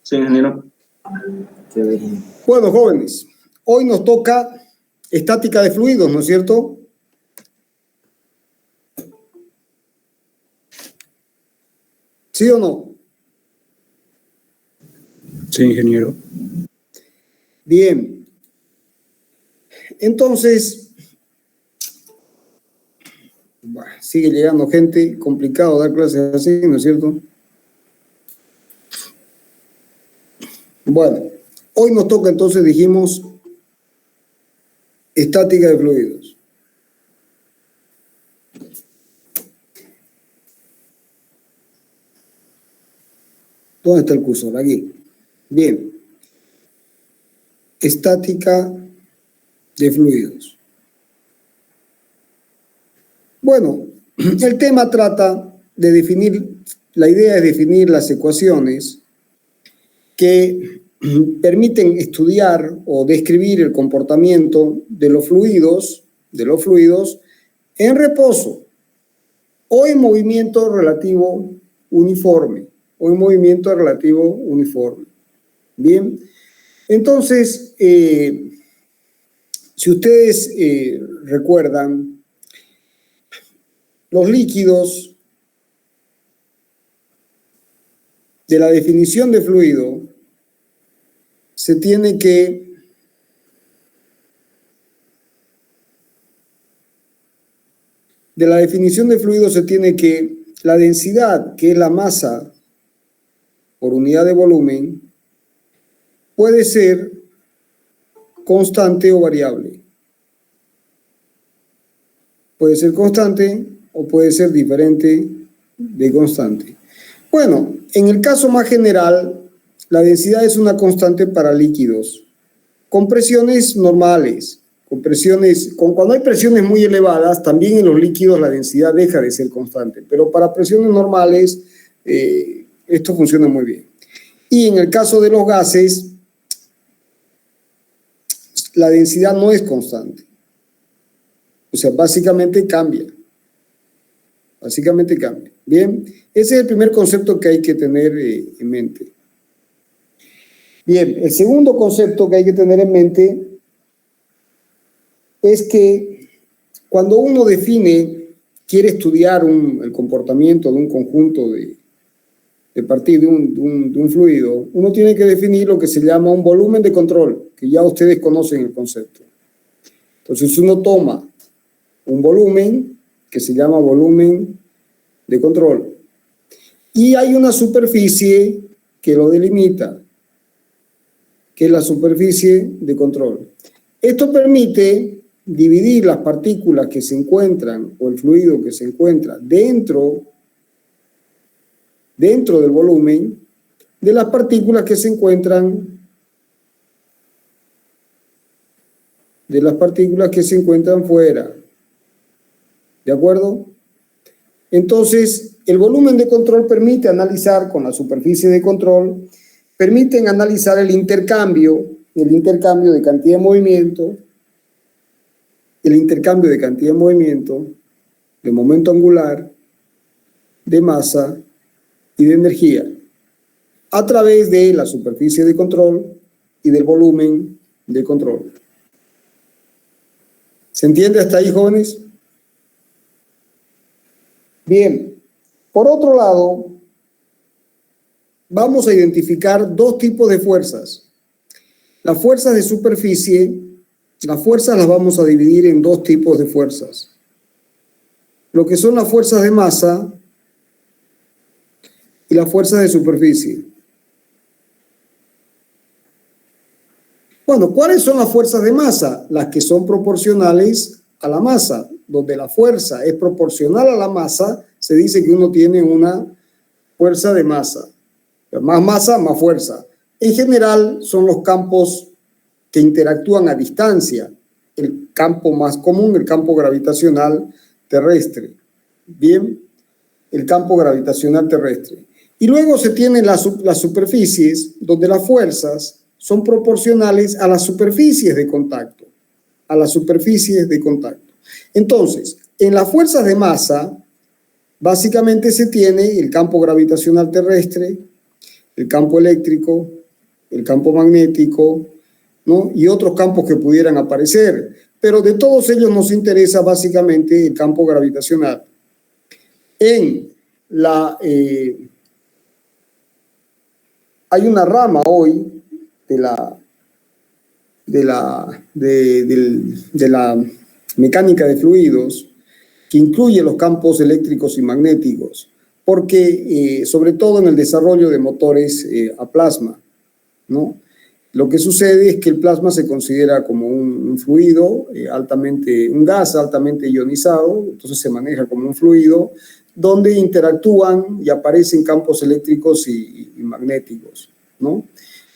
Sí, ingeniero. Bueno, jóvenes, hoy nos toca estática de fluidos, ¿no es cierto? ¿Sí o no? Sí, ingeniero. Bien. Entonces, sigue llegando gente, complicado dar clases así, ¿no es cierto? Bueno, hoy nos toca entonces, dijimos, estática de fluidos. ¿Dónde está el cursor? Aquí. Bien. Estática de fluidos. Bueno, el tema trata de definir, la idea es definir las ecuaciones que permiten estudiar o describir el comportamiento de los fluidos en reposo o en movimiento relativo uniforme. Bien, entonces, si ustedes recuerdan, los líquidos de la definición de fluido se tiene que la densidad, que es la masa por unidad de volumen, puede ser constante o variable. Puede ser constante o puede ser diferente de constante. Bueno, en el caso más general, la densidad es una constante para líquidos con presiones normales. Cuando hay presiones muy elevadas, también en los líquidos la densidad deja de ser constante, pero para presiones normales esto funciona muy bien. Y en el caso de los gases, la densidad no es constante. O sea, básicamente cambia. Bien, ese es el primer concepto que hay que tener en mente. Bien, el segundo concepto que hay que tener en mente es que cuando uno quiere estudiar el comportamiento de un conjunto de partir de un fluido, uno tiene que definir lo que se llama un volumen de control, que ya ustedes conocen el concepto. Entonces uno toma un volumen que se llama volumen de control y hay una superficie que lo delimita, que es la superficie de control. Esto permite dividir las partículas que se encuentran o el fluido que se encuentra dentro del volumen de las partículas que se encuentran fuera. ¿De acuerdo? Entonces, el volumen de control permite analizar con la superficie de control, permiten analizar el intercambio de cantidad de movimiento, de momento angular, de masa y de energía, a través de la superficie de control y del volumen de control. ¿Se entiende hasta ahí, jóvenes? Bien, por otro lado, vamos a identificar dos tipos de fuerzas. Las fuerzas de superficie, las vamos a dividir en dos tipos de fuerzas. Lo que son las fuerzas de masa y las fuerzas de superficie. Bueno, ¿cuáles son las fuerzas de masa? Las que son proporcionales a la masa. Donde la fuerza es proporcional a la masa, se dice que uno tiene una fuerza de masa. Más masa, más fuerza. En general, son los campos que interactúan a distancia. El campo más común, el campo gravitacional terrestre. Bien, el campo gravitacional terrestre. Y luego se tienen las superficies, donde las fuerzas son proporcionales a las superficies de contacto. Entonces, en las fuerzas de masa, básicamente se tiene el campo gravitacional terrestre el campo eléctrico, el campo magnético, ¿no? Y otros campos que pudieran aparecer. Pero de todos ellos nos interesa básicamente el campo gravitacional. Hay una rama hoy de la mecánica de fluidos que incluye los campos eléctricos y magnéticos, porque sobre todo en el desarrollo de motores a plasma, ¿no? Lo que sucede es que el plasma se considera como un fluido un gas altamente ionizado, entonces se maneja como un fluido donde interactúan y aparecen campos eléctricos y magnéticos, ¿no?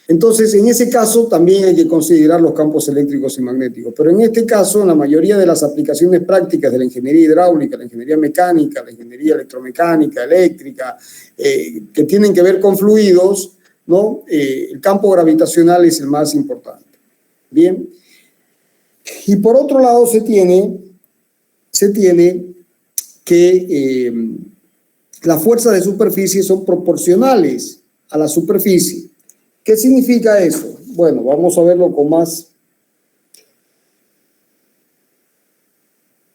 Entonces, en ese caso también hay que considerar los campos eléctricos y magnéticos, pero en este caso, en la mayoría de las aplicaciones prácticas de la ingeniería hidráulica, la ingeniería mecánica, la ingeniería electromecánica, eléctrica, que tienen que ver con fluidos, ¿no? El campo gravitacional es el más importante. Bien. Y por otro lado se tiene que las fuerzas de superficie son proporcionales a la superficie. ¿Qué significa eso? Bueno, vamos a verlo con más.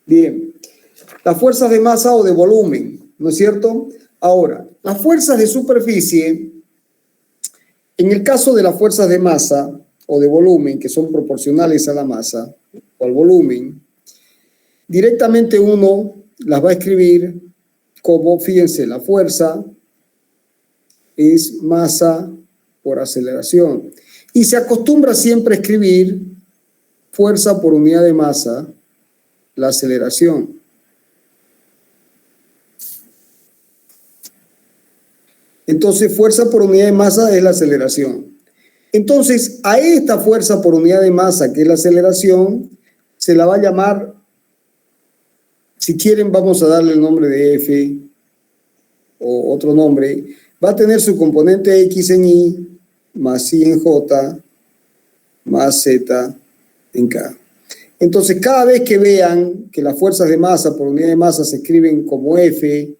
Bien. Las fuerzas de masa o de volumen, ¿no es cierto? Ahora, las fuerzas de superficie, en el caso de las fuerzas de masa o de volumen, que son proporcionales a la masa o al volumen, directamente uno las va a escribir como, fíjense, la fuerza es masa por aceleración. Y se acostumbra siempre a escribir fuerza por unidad de masa, la aceleración. Entonces, fuerza por unidad de masa es la aceleración. Entonces, a esta fuerza por unidad de masa, que es la aceleración, se la va a llamar, si quieren vamos a darle el nombre de F o otro nombre, va a tener su componente X en Y, más Y en J, más Z en K. Entonces, cada vez que vean que las fuerzas de masa por unidad de masa se escriben como F,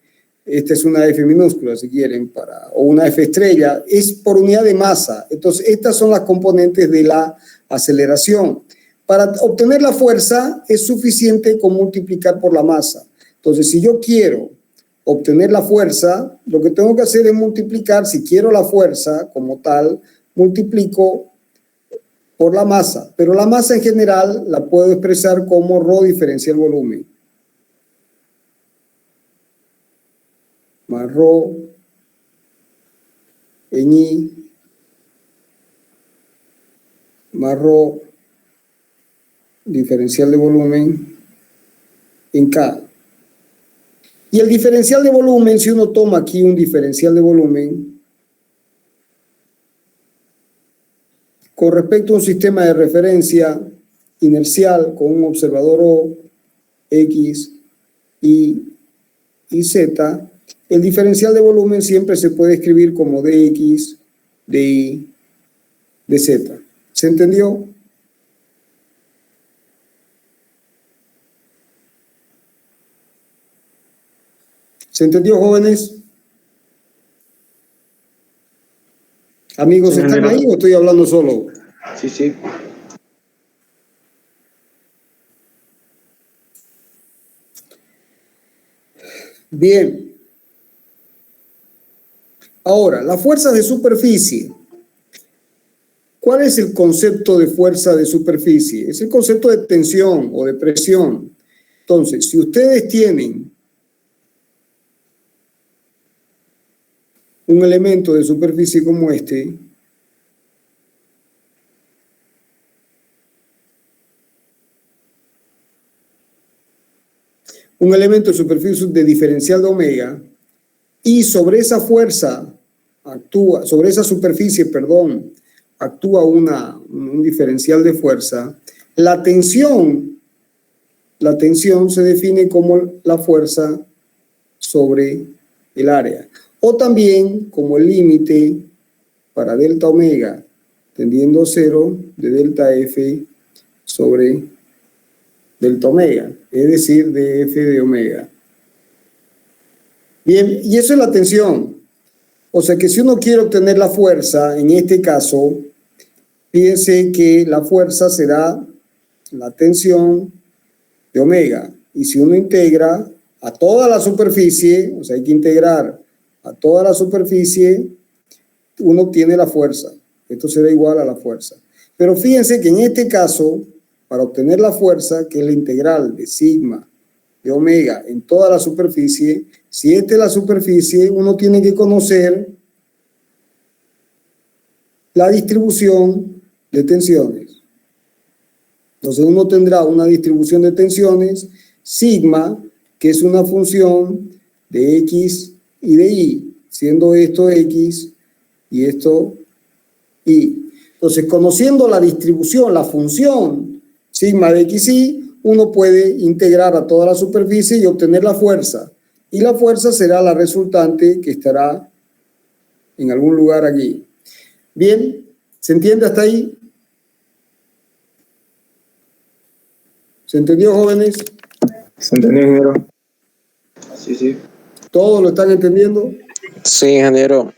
esta es una F minúscula si quieren, o una F estrella, es por unidad de masa. Entonces, estas son las componentes de la aceleración. Para obtener la fuerza es suficiente con multiplicar por la masa. Entonces, si yo quiero obtener la fuerza, lo que tengo que hacer es multiplicar, si quiero la fuerza como tal, multiplico por la masa. Pero la masa en general la puedo expresar como ρ diferencial volumen. Más ρ en I más ρ diferencial de volumen en K. Y el diferencial de volumen, si uno toma aquí un diferencial de volumen con respecto a un sistema de referencia inercial con un observador O, X, Y y Z, el diferencial de volumen siempre se puede escribir como dx, dy, dz. ¿Se entendió? ¿Se entendió, jóvenes? Amigos, ¿están ahí o estoy hablando solo? Sí, sí. Bien. Ahora, las fuerzas de superficie. ¿Cuál es el concepto de fuerza de superficie? Es el concepto de tensión o de presión. Entonces, si ustedes tienen un elemento de superficie como este, un elemento de superficie de diferencial de omega, y sobre esa fuerza actúa, sobre esa superficie, perdón, actúa un diferencial de fuerza, la tensión se define como la fuerza sobre el área, o también como el límite para delta omega tendiendo a 0 de delta F sobre delta omega, es decir, de F de omega. Bien, y eso es la tensión. O sea que si uno quiere obtener la fuerza, en este caso, fíjense que la fuerza será la tensión de omega. Y si uno integra a toda la superficie, o sea, hay que integrar a toda la superficie, uno obtiene la fuerza. Esto será igual a la fuerza. Pero fíjense que en este caso, para obtener la fuerza, que es la integral de sigma de omega en toda la superficie, si esta es la superficie, uno tiene que conocer la distribución de tensiones. Entonces uno tendrá una distribución de tensiones, sigma, que es una función de X y de Y, siendo esto X y esto Y. Entonces, conociendo la distribución, la función sigma de X y, uno puede integrar a toda la superficie y obtener la fuerza. Y la fuerza será la resultante que estará en algún lugar aquí. Bien, ¿se entiende hasta ahí? ¿Se entendió, jóvenes? ¿Se entendió, ingeniero? Sí, sí. ¿Todos lo están entendiendo? Sí, ingeniero.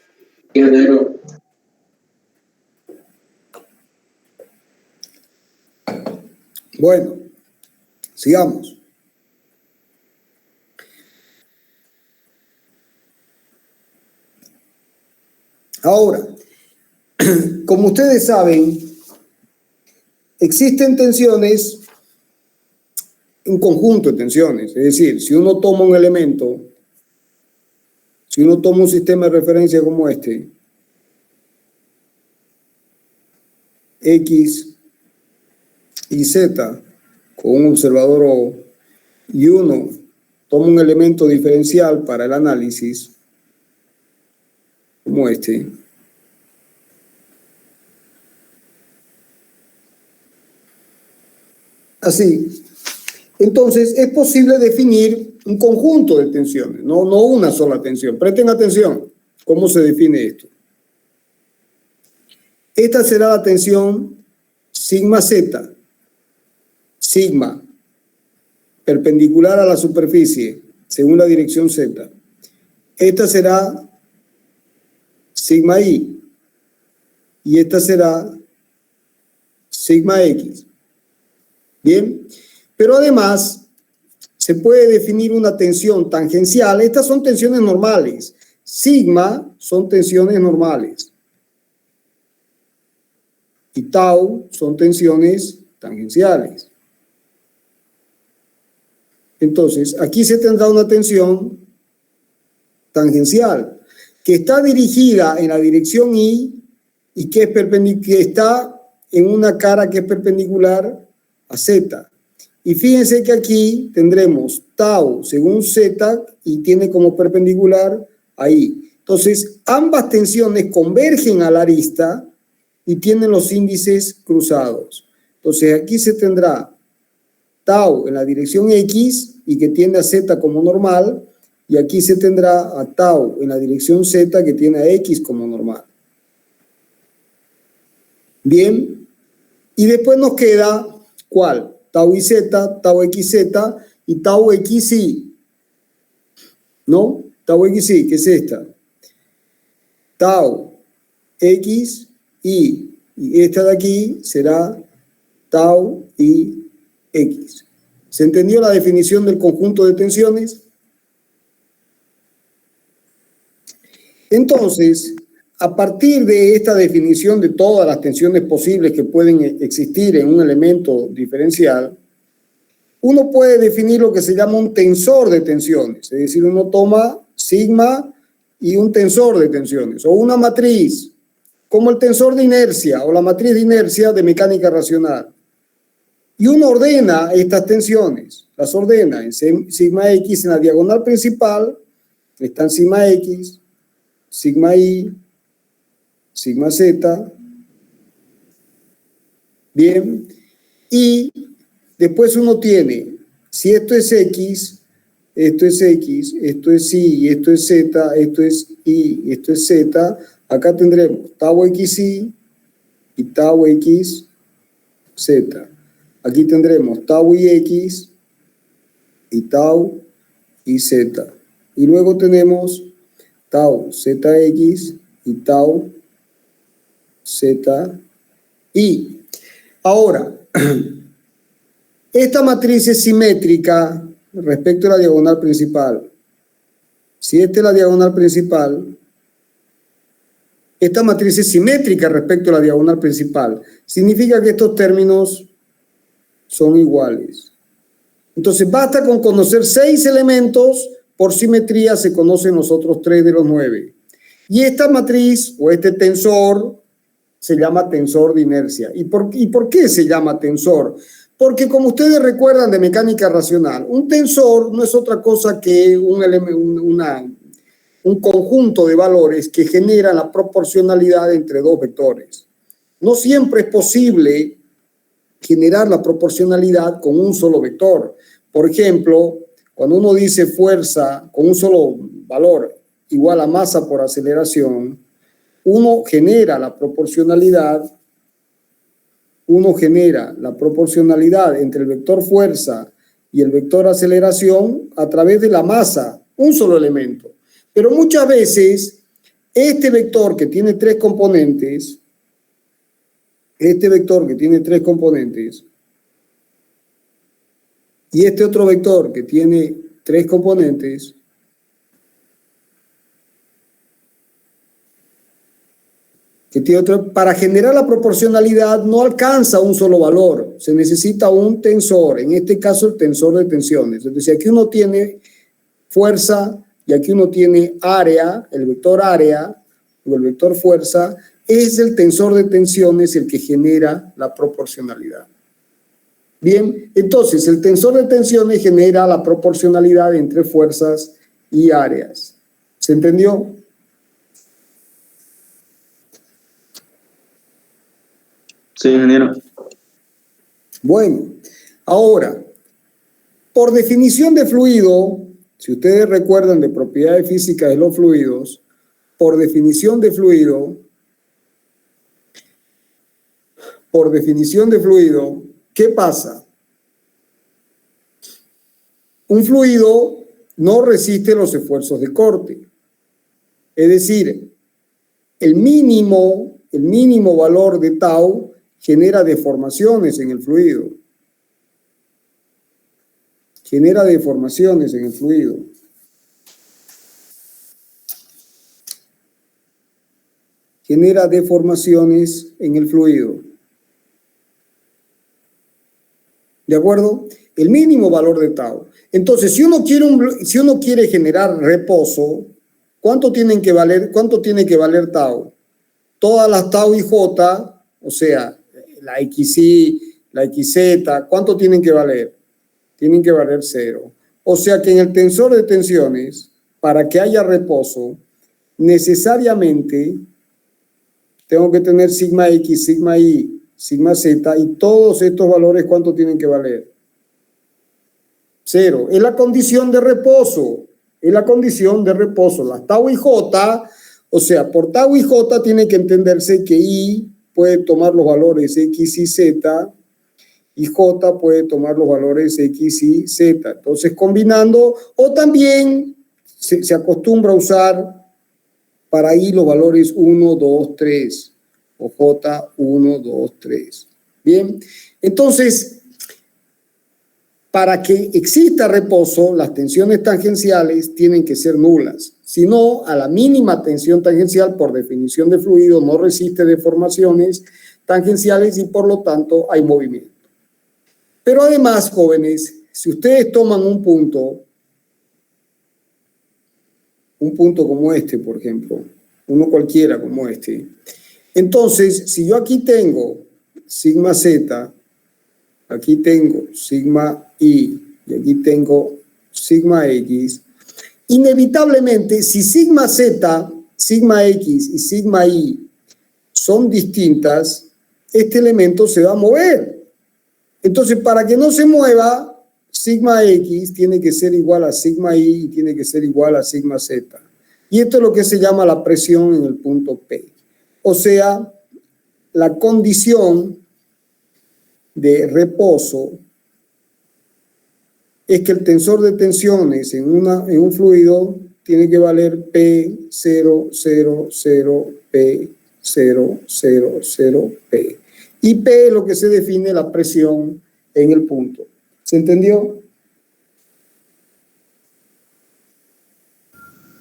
Bueno, sigamos. Ahora, como ustedes saben, existen tensiones, un conjunto de tensiones. Es decir, si uno toma un elemento, si uno toma un sistema de referencia como este, X y Z, con un observador O, y uno toma un elemento diferencial para el análisis, como este, así, entonces es posible definir un conjunto de tensiones, no una sola tensión. Presten atención, ¿cómo se define esto? Esta será la tensión sigma Z, sigma, perpendicular a la superficie, según la dirección Z. Esta será sigma I, y esta será sigma X. Bien, pero además se puede definir una tensión tangencial. Estas son tensiones normales. Sigma son tensiones normales. Y tau son tensiones tangenciales. Entonces, aquí se tendrá una tensión tangencial que está dirigida en la dirección Y y que está en una cara que es perpendicular a Z. Y fíjense que aquí tendremos tau según Z y tiene como perpendicular a Y. Entonces, ambas tensiones convergen a la arista y tienen los índices cruzados. Entonces, aquí se tendrá tau en la dirección X y que tiene a Z como normal, y aquí se tendrá a tau en la dirección Z que tiene a X como normal. Bien, y después nos queda, ¿cuál? Tau y Z, tau XZ y tau XY. ¿No? Tau XY, ¿qué es esta? Tau X y esta de aquí será tau y X. ¿Se entendió la definición del conjunto de tensiones? Entonces, a partir de esta definición de todas las tensiones posibles que pueden existir en un elemento diferencial, uno puede definir lo que se llama un tensor de tensiones. Es decir, uno toma sigma y un tensor de tensiones, o una matriz, como el tensor de inercia o la matriz de inercia de mecánica racional. Y uno ordena estas tensiones, las ordena en sigma X en la diagonal principal, están sigma X, sigma Y, sigma Z, bien, y después uno tiene, si esto es X, esto es X, esto es Y, esto es Z, esto es Y, esto es Z, acá tendremos tau XY y tau XZ. Aquí tendremos tau y X y tau y Z. Y luego tenemos tau ZX y tau ZI. Ahora, esta matriz es simétrica respecto a la diagonal principal. Si esta es la diagonal principal, esta matriz es simétrica respecto a la diagonal principal. Significa que estos términos son iguales. Entonces basta con conocer 6 elementos, por simetría se conocen los otros 3 de los 9. Y esta matriz o este tensor se llama tensor de inercia. ¿Y por qué se llama tensor? Porque como ustedes recuerdan de mecánica racional, un tensor no es otra cosa que un conjunto de valores que generan la proporcionalidad entre dos vectores. No siempre es posible generar la proporcionalidad con un solo vector. Por ejemplo, cuando uno dice fuerza con un solo valor igual a masa por aceleración, uno genera la proporcionalidad entre el vector fuerza y el vector aceleración a través de la masa, un solo elemento. Pero muchas veces este vector que tiene 3 componentes, y este otro vector que tiene 3 componentes, para generar la proporcionalidad no alcanza un solo valor, se necesita un tensor, en este caso el tensor de tensiones. Entonces aquí uno tiene fuerza y aquí uno tiene área, el vector área o el vector fuerza, es el tensor de tensiones el que genera la proporcionalidad. Bien, entonces el tensor de tensiones genera la proporcionalidad entre fuerzas y áreas. ¿Se entendió? Sí, ingeniero. Bueno, ahora, por definición de fluido, si ustedes recuerdan de propiedades físicas de los fluidos, por definición de fluido, ¿qué pasa? Un fluido no resiste los esfuerzos de corte. Es decir, el mínimo valor de tau genera deformaciones en el fluido. ¿De acuerdo? El mínimo valor de tau. Entonces, si uno quiere generar reposo, ¿cuánto tiene que valer tau? Todas las tau y j, o sea, la xy, la xz, ¿cuánto tienen que valer? Tienen que valer 0. O sea que en el tensor de tensiones, para que haya reposo, necesariamente tengo que tener sigma x, sigma y, sigma z, y todos estos valores, ¿cuánto tienen que valer? 0. Es la condición de reposo. Las tau y j, o sea, por tau y j tiene que entenderse que i puede tomar los valores x y z, y j puede tomar los valores x y z. Entonces, combinando, o también se acostumbra a usar para i los valores 1, 2, 3, o j 1, 2, 3. Bien, entonces, para que exista reposo, las tensiones tangenciales tienen que ser nulas. Si no, a la mínima tensión tangencial, por definición de fluido, no resiste deformaciones tangenciales y por lo tanto hay movimiento. Pero además, jóvenes, si ustedes toman un punto como este, por ejemplo, uno cualquiera como este, entonces, si yo aquí tengo sigma z, aquí tengo sigma y aquí tengo sigma x, inevitablemente, si sigma z, sigma x y sigma y son distintas, este elemento se va a mover. Entonces, para que no se mueva, sigma x tiene que ser igual a sigma y tiene que ser igual a sigma z. Y esto es lo que se llama la presión en el punto P. O sea, la condición de reposo es que el tensor de tensiones en un fluido tiene que valer P000P000P. Y P es lo que se define la presión en el punto. ¿Se entendió?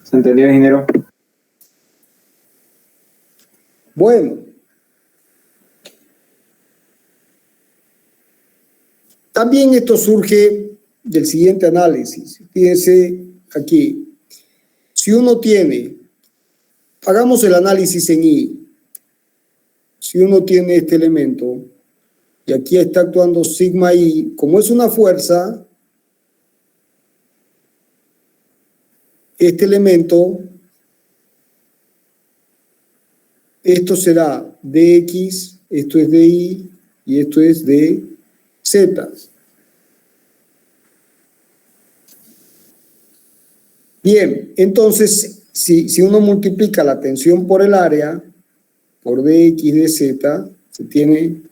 ¿Se entendió, ingeniero? Bueno. También esto surge del siguiente análisis. Fíjense aquí. Si uno tiene, hagamos el análisis en I. Si uno tiene este elemento, y aquí está actuando sigma I, como es una fuerza, este elemento, esto será dx, esto es dy, y esto es dz. Bien, entonces, si uno multiplica la tensión por el área, por dx, dz, se tiene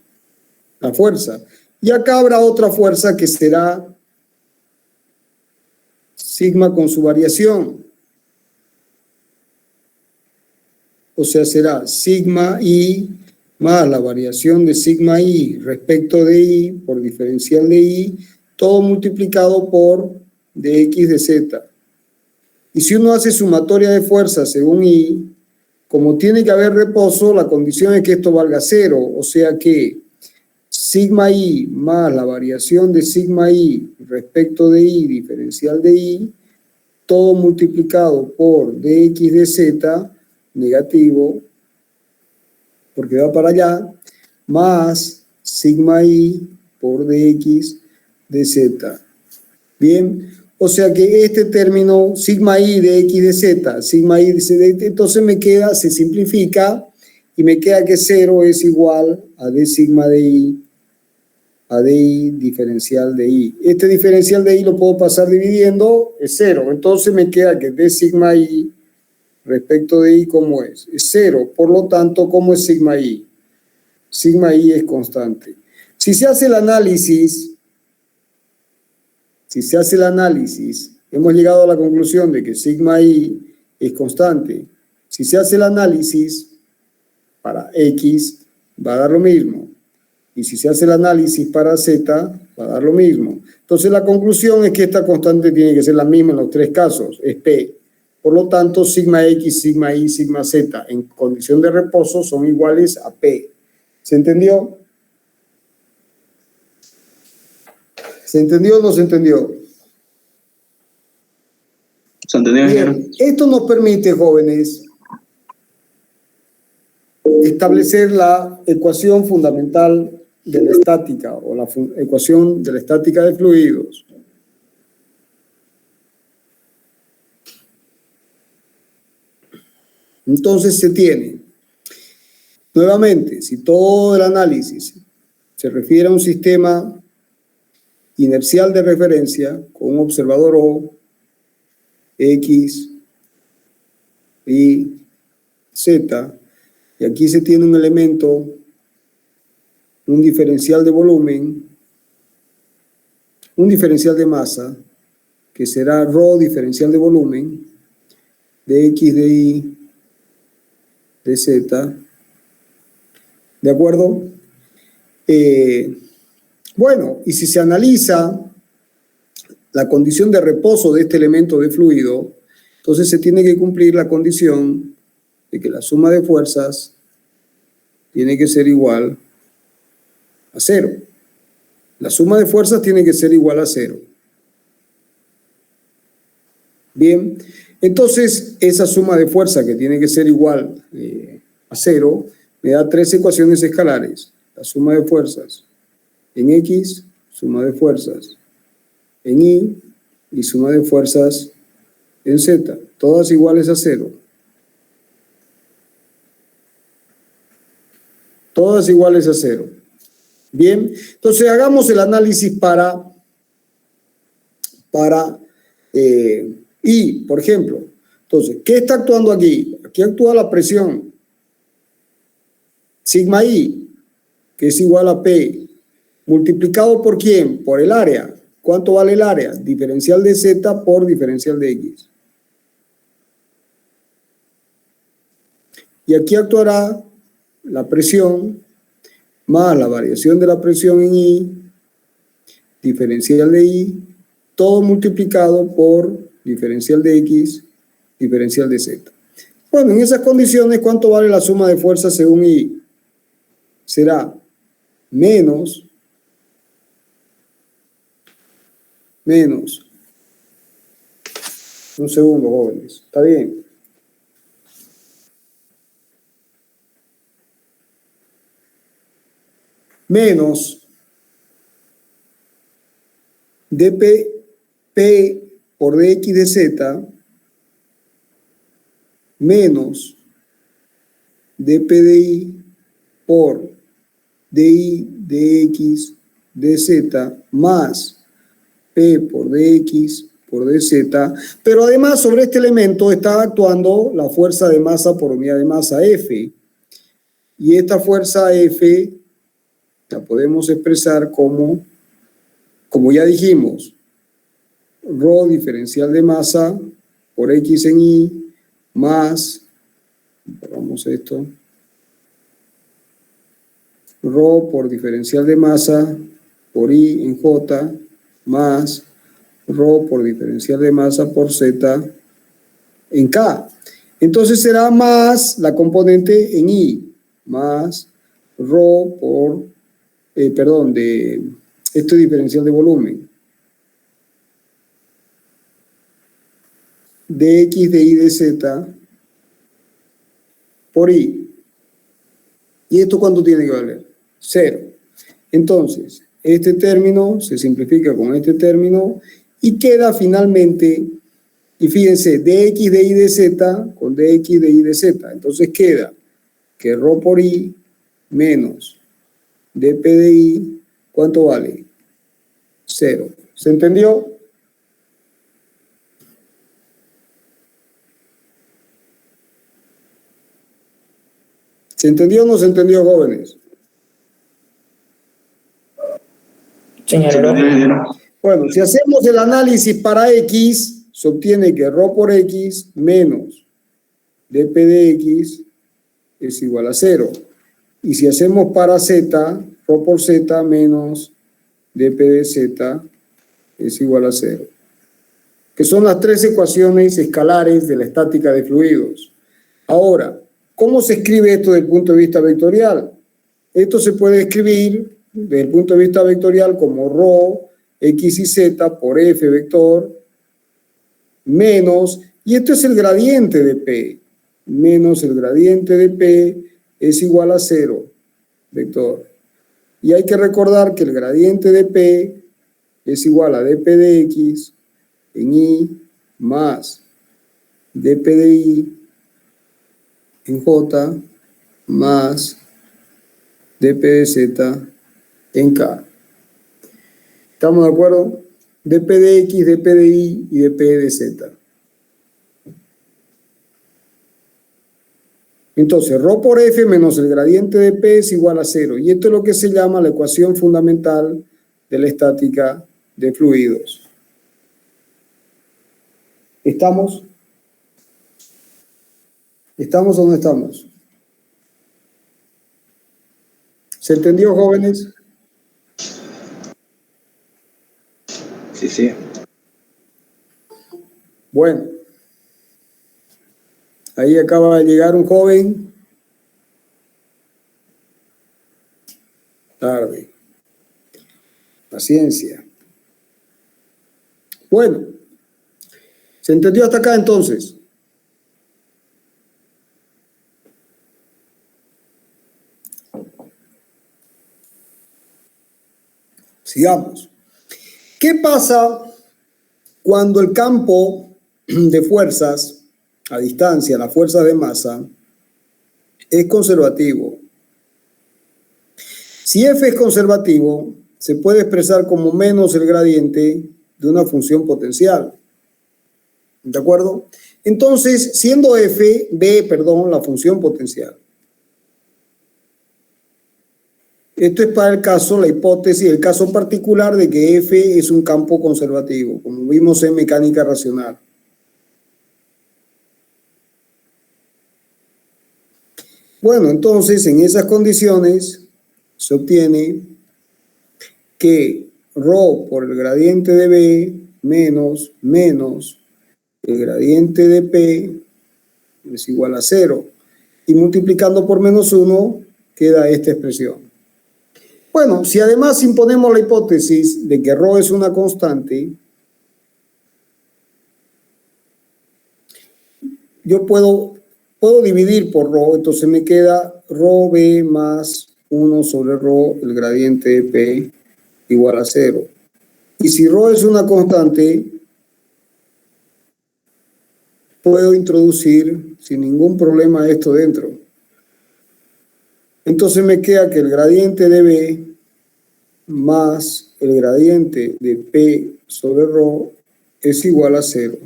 la fuerza. Y acá habrá otra fuerza que será sigma con su variación. O sea, será sigma I más la variación de sigma I respecto de I por diferencial de I, todo multiplicado por dx dz. Y si uno hace sumatoria de fuerzas según I, como tiene que haber reposo, la condición es que esto valga 0. O sea que sigma I más la variación de sigma I respecto de I, diferencial de I, todo multiplicado por dx dz, negativo, porque va para allá, más sigma I por dx dz. Bien, o sea que este término, sigma I de x de z, sigma I de z, entonces me queda, se simplifica, y me queda que 0 es igual a d sigma de I, a di diferencial de I. Este diferencial de I lo puedo pasar dividiendo, es 0. Entonces me queda que d sigma I respecto de I, ¿cómo es? Es 0. Por lo tanto, ¿cómo es sigma I? Sigma I es constante. Si se hace el análisis, hemos llegado a la conclusión de que sigma I es constante. Si se hace el análisis para X, va a dar lo mismo. Y si se hace el análisis para Z, va a dar lo mismo. Entonces la conclusión es que esta constante tiene que ser la misma en los tres casos, es P. Por lo tanto, sigma X, sigma Y, sigma Z en condición de reposo son iguales a P. ¿Se entendió? ¿Se entendió o no se entendió? ¿Se entendió, ingeniero? Bien, esto nos permite, jóvenes, establecer la ecuación fundamental de la estática o la ecuación de la estática de fluidos. Entonces se tiene, nuevamente, si todo el análisis se refiere a un sistema inercial de referencia con un observador O, X, Y, Z, y aquí se tiene un elemento, un diferencial de volumen, un diferencial de masa, que será ρ diferencial de volumen, de X, de Y, de Z. ¿De acuerdo? Bueno, y si se analiza la condición de reposo de este elemento de fluido, entonces se tiene que cumplir la condición de que la suma de fuerzas tiene que ser igual a 0. La suma de fuerzas tiene que ser igual a 0. Bien, entonces esa suma de fuerza que tiene que ser igual a 0 me da tres ecuaciones escalares. La suma de fuerzas en X, suma de fuerzas en Y suma de fuerzas en Z, todas iguales a 0. Todas iguales a 0. Bien, entonces hagamos el análisis para Y, por ejemplo. Entonces, ¿qué está actuando aquí? Aquí actúa la presión. Sigma I, que es igual a P, multiplicado ¿por quién? Por el área. ¿Cuánto vale el área? Diferencial de Z por diferencial de X. Y aquí actuará la presión más la variación de la presión en I, diferencial de I, todo multiplicado por diferencial de X, diferencial de Z. Bueno, en esas condiciones, ¿cuánto vale la suma de fuerzas según I? Será menos, un segundo, jóvenes, ¿está bien? Menos dP por dx de z menos dP de I por di dx de z más P por dx por dz, pero además sobre este elemento está actuando la fuerza de masa por unidad de masa F, y esta fuerza F la podemos expresar como ya dijimos, ρ diferencial de masa por X en Y más, vamos esto, ρ por diferencial de masa por I en J más ρ por diferencial de masa por Z en K. Entonces será más la componente en I, más ρ por, esto es diferencial de volumen, dx de I de Z por I. ¿Y esto cuánto tiene que valer? 0. Entonces, este término se simplifica con este término y queda finalmente, y fíjense, dx de I de Z con dx de I de Z. Entonces queda que ρ por I menos dp de I, ¿cuánto vale? 0. ¿Se entendió? ¿Se entendió o no se entendió, jóvenes? Señor. Bueno, si hacemos el análisis para X, se obtiene que ρ por X menos dp de X es igual a 0. Y si hacemos para Z, ρ por Z menos dp de Z es igual a 0. Que son las tres ecuaciones escalares de la estática de fluidos. Ahora, ¿cómo se escribe esto desde el punto de vista vectorial? Esto se puede escribir desde el punto de vista vectorial como ρ, x y z por f vector, menos, y esto es el gradiente de P, menos el gradiente de P es igual a 0, vector. Y hay que recordar que el gradiente de P es igual a dp de x en I más dp de I en J más dp de Z en K. ¿Estamos de acuerdo? dp de X, dp de I y dp de Z. Entonces, ρ por F menos el gradiente de P es igual a 0. Y esto es lo que se llama la ecuación fundamental de la estática de fluidos. ¿Estamos? ¿Estamos o no estamos? ¿Se entendió, jóvenes? Sí, sí. Bueno. Ahí acaba de llegar un joven. Tarde. Paciencia. Bueno. ¿Se entendió hasta acá entonces? Sigamos. ¿Qué pasa cuando el campo de fuerzas a distancia, la fuerza de masa, es conservativo? Si F es conservativo, se puede expresar como menos el gradiente de una función potencial. ¿De acuerdo? Entonces, siendo F, la función potencial. Esto es para el caso, la hipótesis, el caso particular de que F es un campo conservativo, como vimos en mecánica racional. Bueno, entonces en esas condiciones se obtiene que ρ por el gradiente de B menos el gradiente de P es igual a 0. Y multiplicando por menos 1 queda esta expresión. Bueno, si además imponemos la hipótesis de que ρ es una constante, yo puedo dividir por ρ, entonces me queda ρb más 1 sobre ρ, el gradiente de P, igual a 0. Y si ρ es una constante, puedo introducir sin ningún problema esto dentro. Entonces me queda que el gradiente de B más el gradiente de P sobre ρ es igual a 0.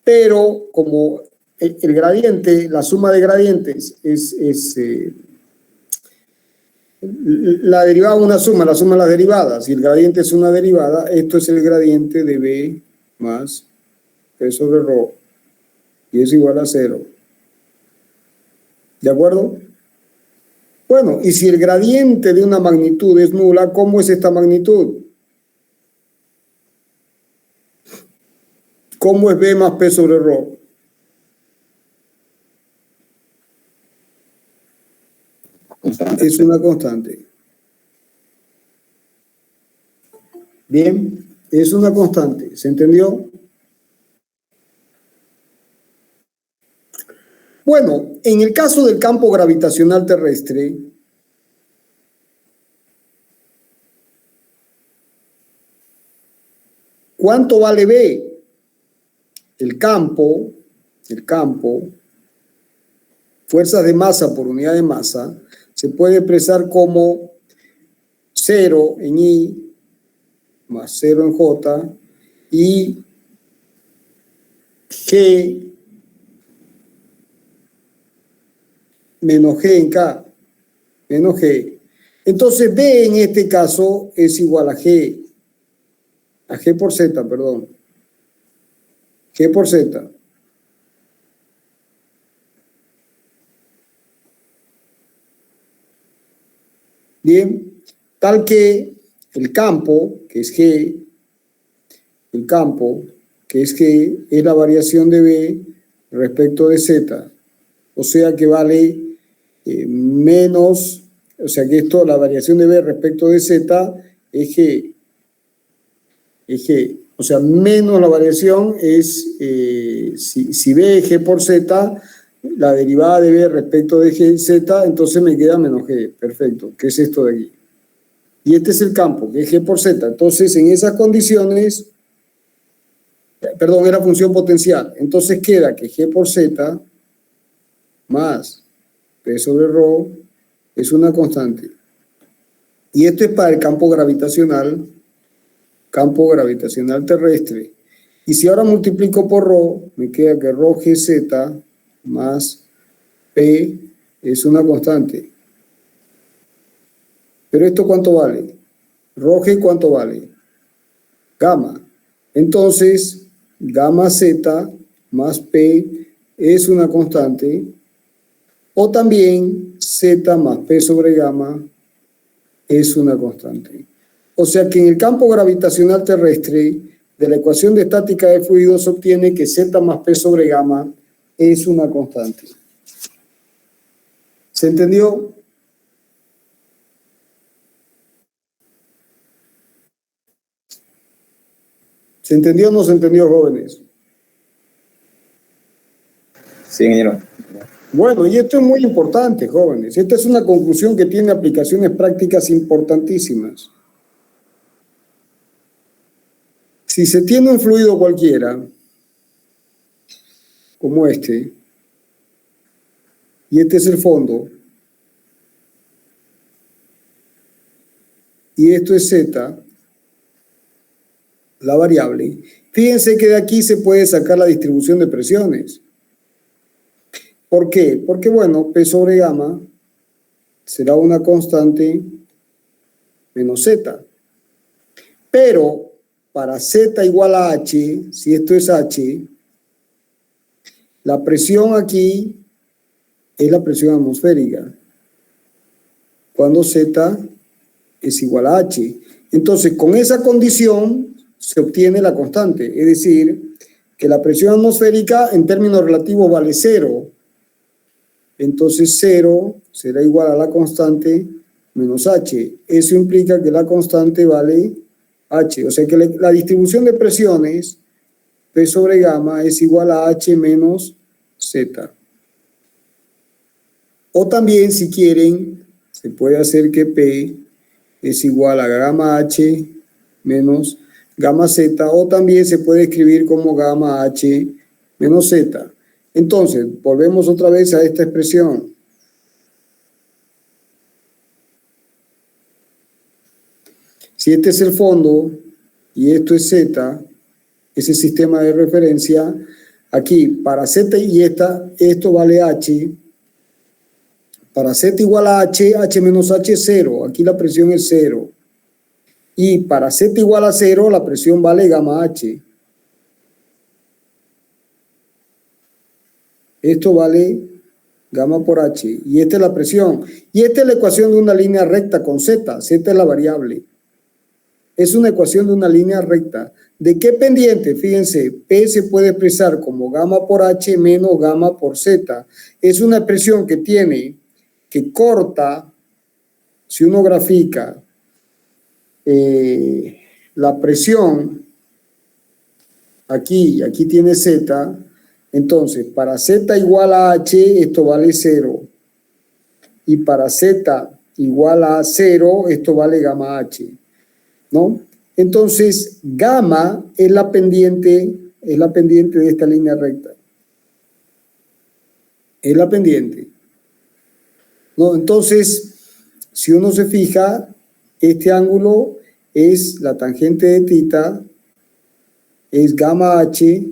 Pero como el gradiente, la suma de gradientes es la derivada es una suma, la suma de las derivadas, y el gradiente es una derivada, esto es el gradiente de B más P sobre ρ, y es igual a 0. ¿De acuerdo? Bueno, y si el gradiente de una magnitud es nula, ¿cómo es esta magnitud? ¿Cómo es B más P sobre ρ? Es una constante. Bien, es una constante. ¿Se entendió? Bueno, en el caso del campo gravitacional terrestre, ¿cuánto vale B? El campo, fuerzas de masa por unidad de masa, se puede expresar como 0 en I más 0 en J y G menos G en K, menos G. Entonces B en este caso es igual a G por Z, perdón. G por Z. Bien, tal que el campo, que es G, es la variación de B respecto de Z. O sea que vale menos, o sea que esto, la variación de B respecto de Z es G. O sea, menos la variación es, si B es G por Z, la derivada de B respecto de Z, entonces me queda menos G. Perfecto, ¿qué es esto de aquí? Y este es el campo, que es G por Z. Entonces, en esas condiciones, perdón, era función potencial. Entonces queda que G por Z más P sobre ρ es una constante. Y esto es para el campo gravitacional terrestre. Y si ahora multiplico por ρ, me queda que ρ GZ más P es una constante. Pero ¿esto cuánto vale? Ρ G, ¿cuánto vale? Gamma. Entonces, gamma Z más P es una constante. O también Z más P sobre gamma es una constante. O sea que en el campo gravitacional terrestre, de la ecuación de estática de fluidos se obtiene que Z más P sobre gamma es una constante. ¿Se entendió? ¿Se entendió o no se entendió, jóvenes? Sí, ingeniero. Bueno, y esto es muy importante, jóvenes. Esta es una conclusión que tiene aplicaciones prácticas importantísimas. Si se tiene un fluido cualquiera, como este, y este es el fondo, y esto es Z, la variable, fíjense que de aquí se puede sacar la distribución de presiones. ¿Por qué? Porque, bueno, P sobre gamma será una constante menos Z. Pero para Z igual a H, si esto es H, la presión aquí es la presión atmosférica, cuando Z es igual a H. Entonces, con esa condición se obtiene la constante, es decir, que la presión atmosférica en términos relativos vale 0. Entonces 0 será igual a la constante menos H. Eso implica que la constante vale H. O sea que la distribución de presiones P sobre gamma es igual a H menos Z. O también, si quieren, se puede hacer que P es igual a gamma H menos gamma Z, o también se puede escribir como gamma H menos Z. Entonces, volvemos otra vez a esta expresión. Si este es el fondo y esto es Z, ese sistema de referencia, aquí para Z y esto vale H. Para Z igual a H, H menos H es 0. Aquí la presión es 0. Y para Z igual a 0, la presión vale gamma H. Esto vale gamma por H. Y esta es la presión. Y esta es la ecuación de una línea recta con Z. Z es la variable. Es una ecuación de una línea recta. ¿De qué pendiente? Fíjense, P se puede expresar como gamma por H menos gamma por Z. Es una expresión que tiene, que corta, si uno grafica la presión, aquí tiene Z, entonces para Z igual a H, esto vale 0. Y para Z igual a 0, esto vale gamma H. ¿No? Entonces, gamma es la pendiente de esta línea recta. Es la pendiente. ¿No? Entonces, si uno se fija, este ángulo es la tangente de θ, es gamma H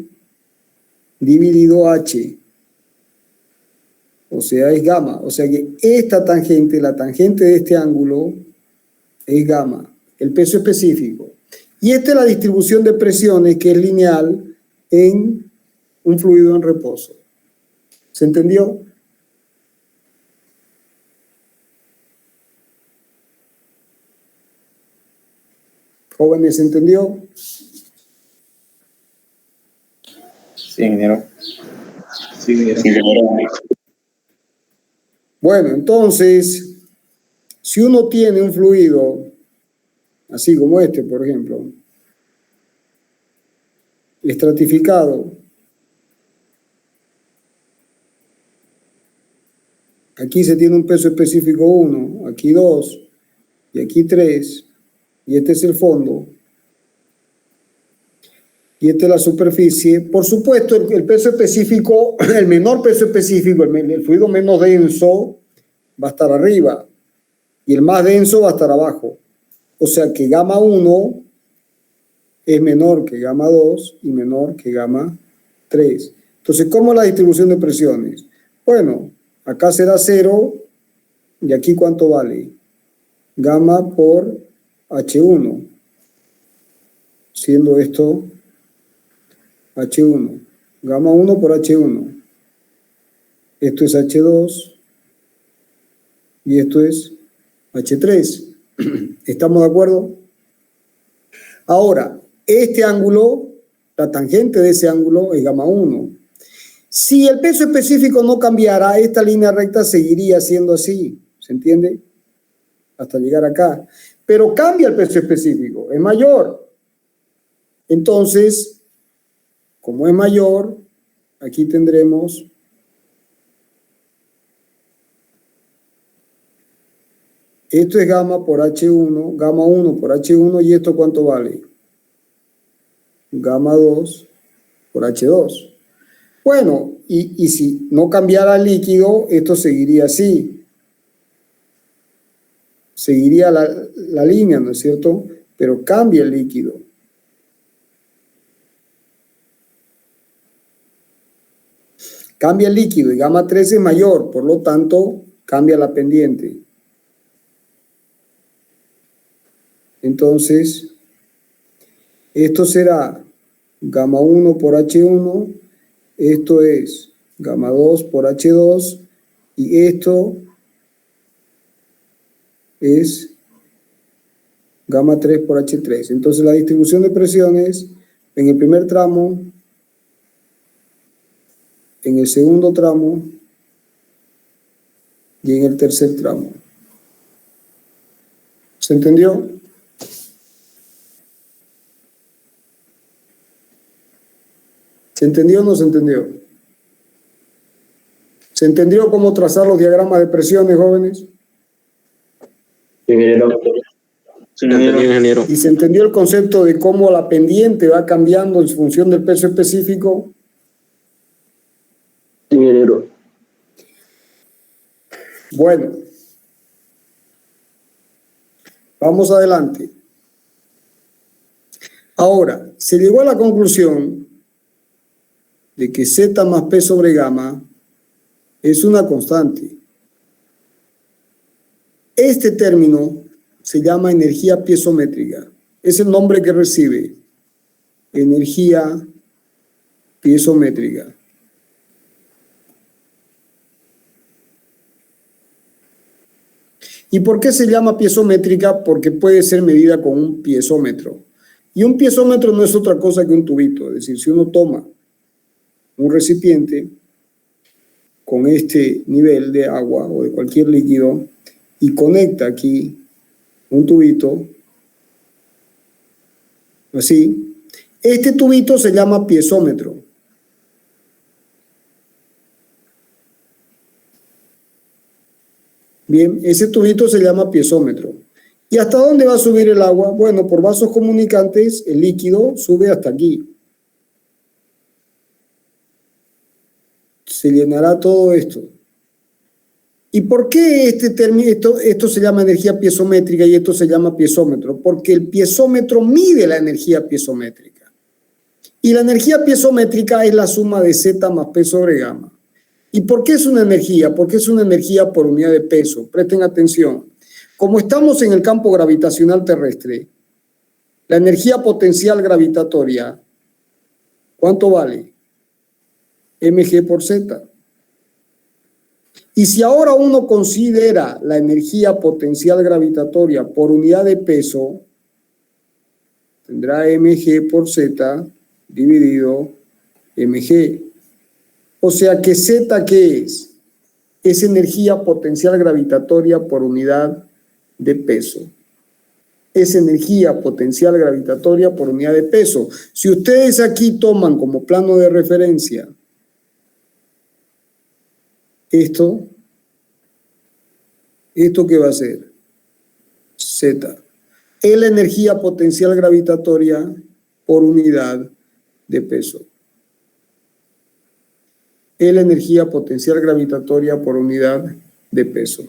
dividido H. O sea, es gamma. O sea que esta tangente, la tangente de este ángulo, es gamma. El peso específico. Y esta es la distribución de presiones que es lineal en un fluido en reposo. ¿Se entendió? Jóvenes, ¿se entendió? Sí, ingeniero. Sí, ingeniero. Bueno, entonces, si uno tiene un fluido, así como este, por ejemplo, estratificado, aquí se tiene un peso específico 1, aquí 2, y aquí 3, y este es el fondo, y esta es la superficie. Por supuesto, el peso específico, el menor peso específico, el fluido menos denso va a estar arriba, y el más denso va a estar abajo. O sea que gamma 1 es menor que gamma 2 y menor que gamma 3. Entonces, ¿cómo es la distribución de presiones? Bueno, acá será 0, y aquí ¿cuánto vale? Gamma por H1, siendo esto H1. Gamma 1 por H1. Esto es H2 y esto es H3. ¿Estamos de acuerdo? Ahora, este ángulo, la tangente de ese ángulo es gamma 1. Si el peso específico no cambiara, esta línea recta seguiría siendo así. ¿Se entiende? Hasta llegar acá. Pero cambia el peso específico, es mayor. Entonces, como es mayor, aquí tendremos esto es gamma por H1, gamma 1 por H1, y esto ¿cuánto vale? Gamma 2 por H2. Bueno, y si no cambiara el líquido, esto seguiría así. Seguiría la línea, ¿no es cierto? Pero cambia el líquido. Cambia el líquido y gamma 3 es mayor, por lo tanto, cambia la pendiente. Entonces, esto será gamma 1 por H1, esto es gamma 2 por H2, y esto es gamma 3 por H3. Entonces la distribución de presiones en el primer tramo, en el segundo tramo y en el tercer tramo. ¿Se entendió? ¿Se entendió o no se entendió? ¿Se entendió cómo trazar los diagramas de presiones, jóvenes? Ingeniero. Sí, ingeniero. ¿Y se entendió el concepto de cómo la pendiente va cambiando en función del peso específico? Sí, ingeniero. Bueno, vamos adelante. Ahora, se llegó a la conclusión de que Z más P sobre gamma es una constante. Este término se llama energía piezométrica. Es el nombre que recibe. Energía piezométrica. ¿Y por qué se llama piezométrica? Porque puede ser medida con un piezómetro. Y un piezómetro no es otra cosa que un tubito. Es decir, si uno toma un recipiente con este nivel de agua o de cualquier líquido y conecta aquí un tubito, así, este tubito se llama piezómetro. Bien, ese tubito se llama piezómetro. ¿Y hasta dónde va a subir el agua? Bueno, por vasos comunicantes el líquido sube hasta aquí. Se llenará todo esto. ¿Y por qué esto se llama energía piezométrica y esto se llama piezómetro? Porque el piezómetro mide la energía piezométrica. Y la energía piezométrica es la suma de Z más P sobre gamma. ¿Y por qué es una energía? Porque es una energía por unidad de peso. Presten atención. Como estamos en el campo gravitacional terrestre, la energía potencial gravitatoria, ¿cuánto vale? mg por z. Y si ahora uno considera la energía potencial gravitatoria por unidad de peso, tendrá mg por z dividido mg. O sea que z, ¿qué es? Es energía potencial gravitatoria por unidad de peso. Es energía potencial gravitatoria por unidad de peso. Si ustedes aquí toman como plano de referencia esto ¿qué va a ser? Z. Es la energía potencial gravitatoria por unidad de peso. Es la energía potencial gravitatoria por unidad de peso.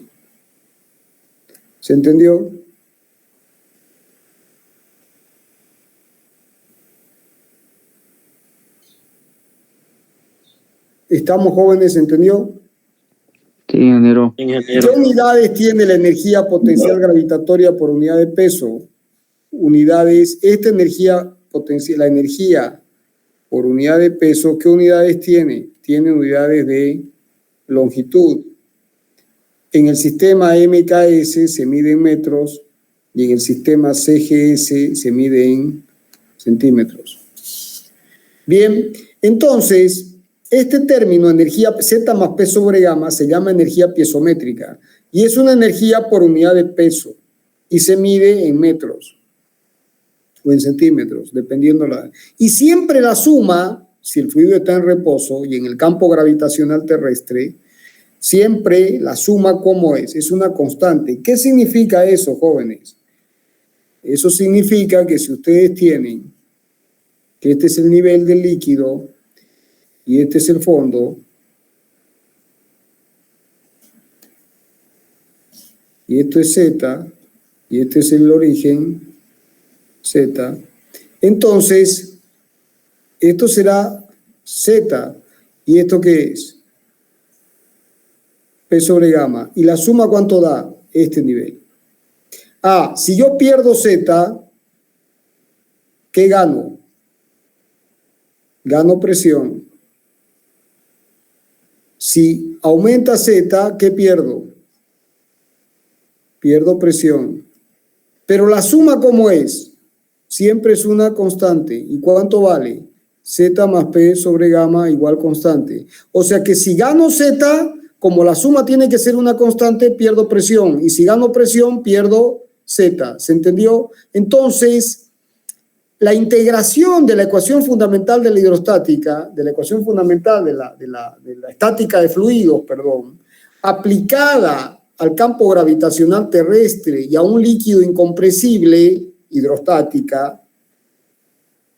¿Se entendió? ¿Estamos jóvenes? ¿Se entendió? Sí, ingeniero. ¿Qué unidades tiene la energía potencial gravitatoria por unidad de peso? Unidades, esta energía potencial, la energía por unidad de peso, ¿qué unidades tiene? Tiene unidades de longitud. En el sistema MKS se mide en metros y en el sistema CGS se mide en centímetros. Bien, entonces, este término, energía Z más P sobre gamma, se llama energía piezométrica y es una energía por unidad de peso y se mide en metros o en centímetros, dependiendo la... Y siempre la suma, si el fluido está en reposo y en el campo gravitacional terrestre, siempre la suma, ¿cómo es? Es una constante. ¿Qué significa eso, jóvenes? Eso significa que si ustedes tienen que este es el nivel del líquido y este es el fondo, y esto es Z, y este es el origen Z, entonces esto será Z, ¿y esto qué es? P sobre gamma, y la suma ¿cuánto da? Este nivel. Si yo pierdo Z, ¿qué gano? Gano presión. Si aumenta Z, ¿qué pierdo? Pierdo presión. Pero la suma, ¿cómo es? Siempre es una constante. ¿Y cuánto vale? Z más P sobre gamma igual constante. O sea que si gano Z, como la suma tiene que ser una constante, pierdo presión. Y si gano presión, pierdo Z. ¿Se entendió? Entonces, la integración de la ecuación fundamental de la hidrostática, de la ecuación fundamental de la estática de fluidos, perdón, aplicada al campo gravitacional terrestre y a un líquido incompresible, hidrostática,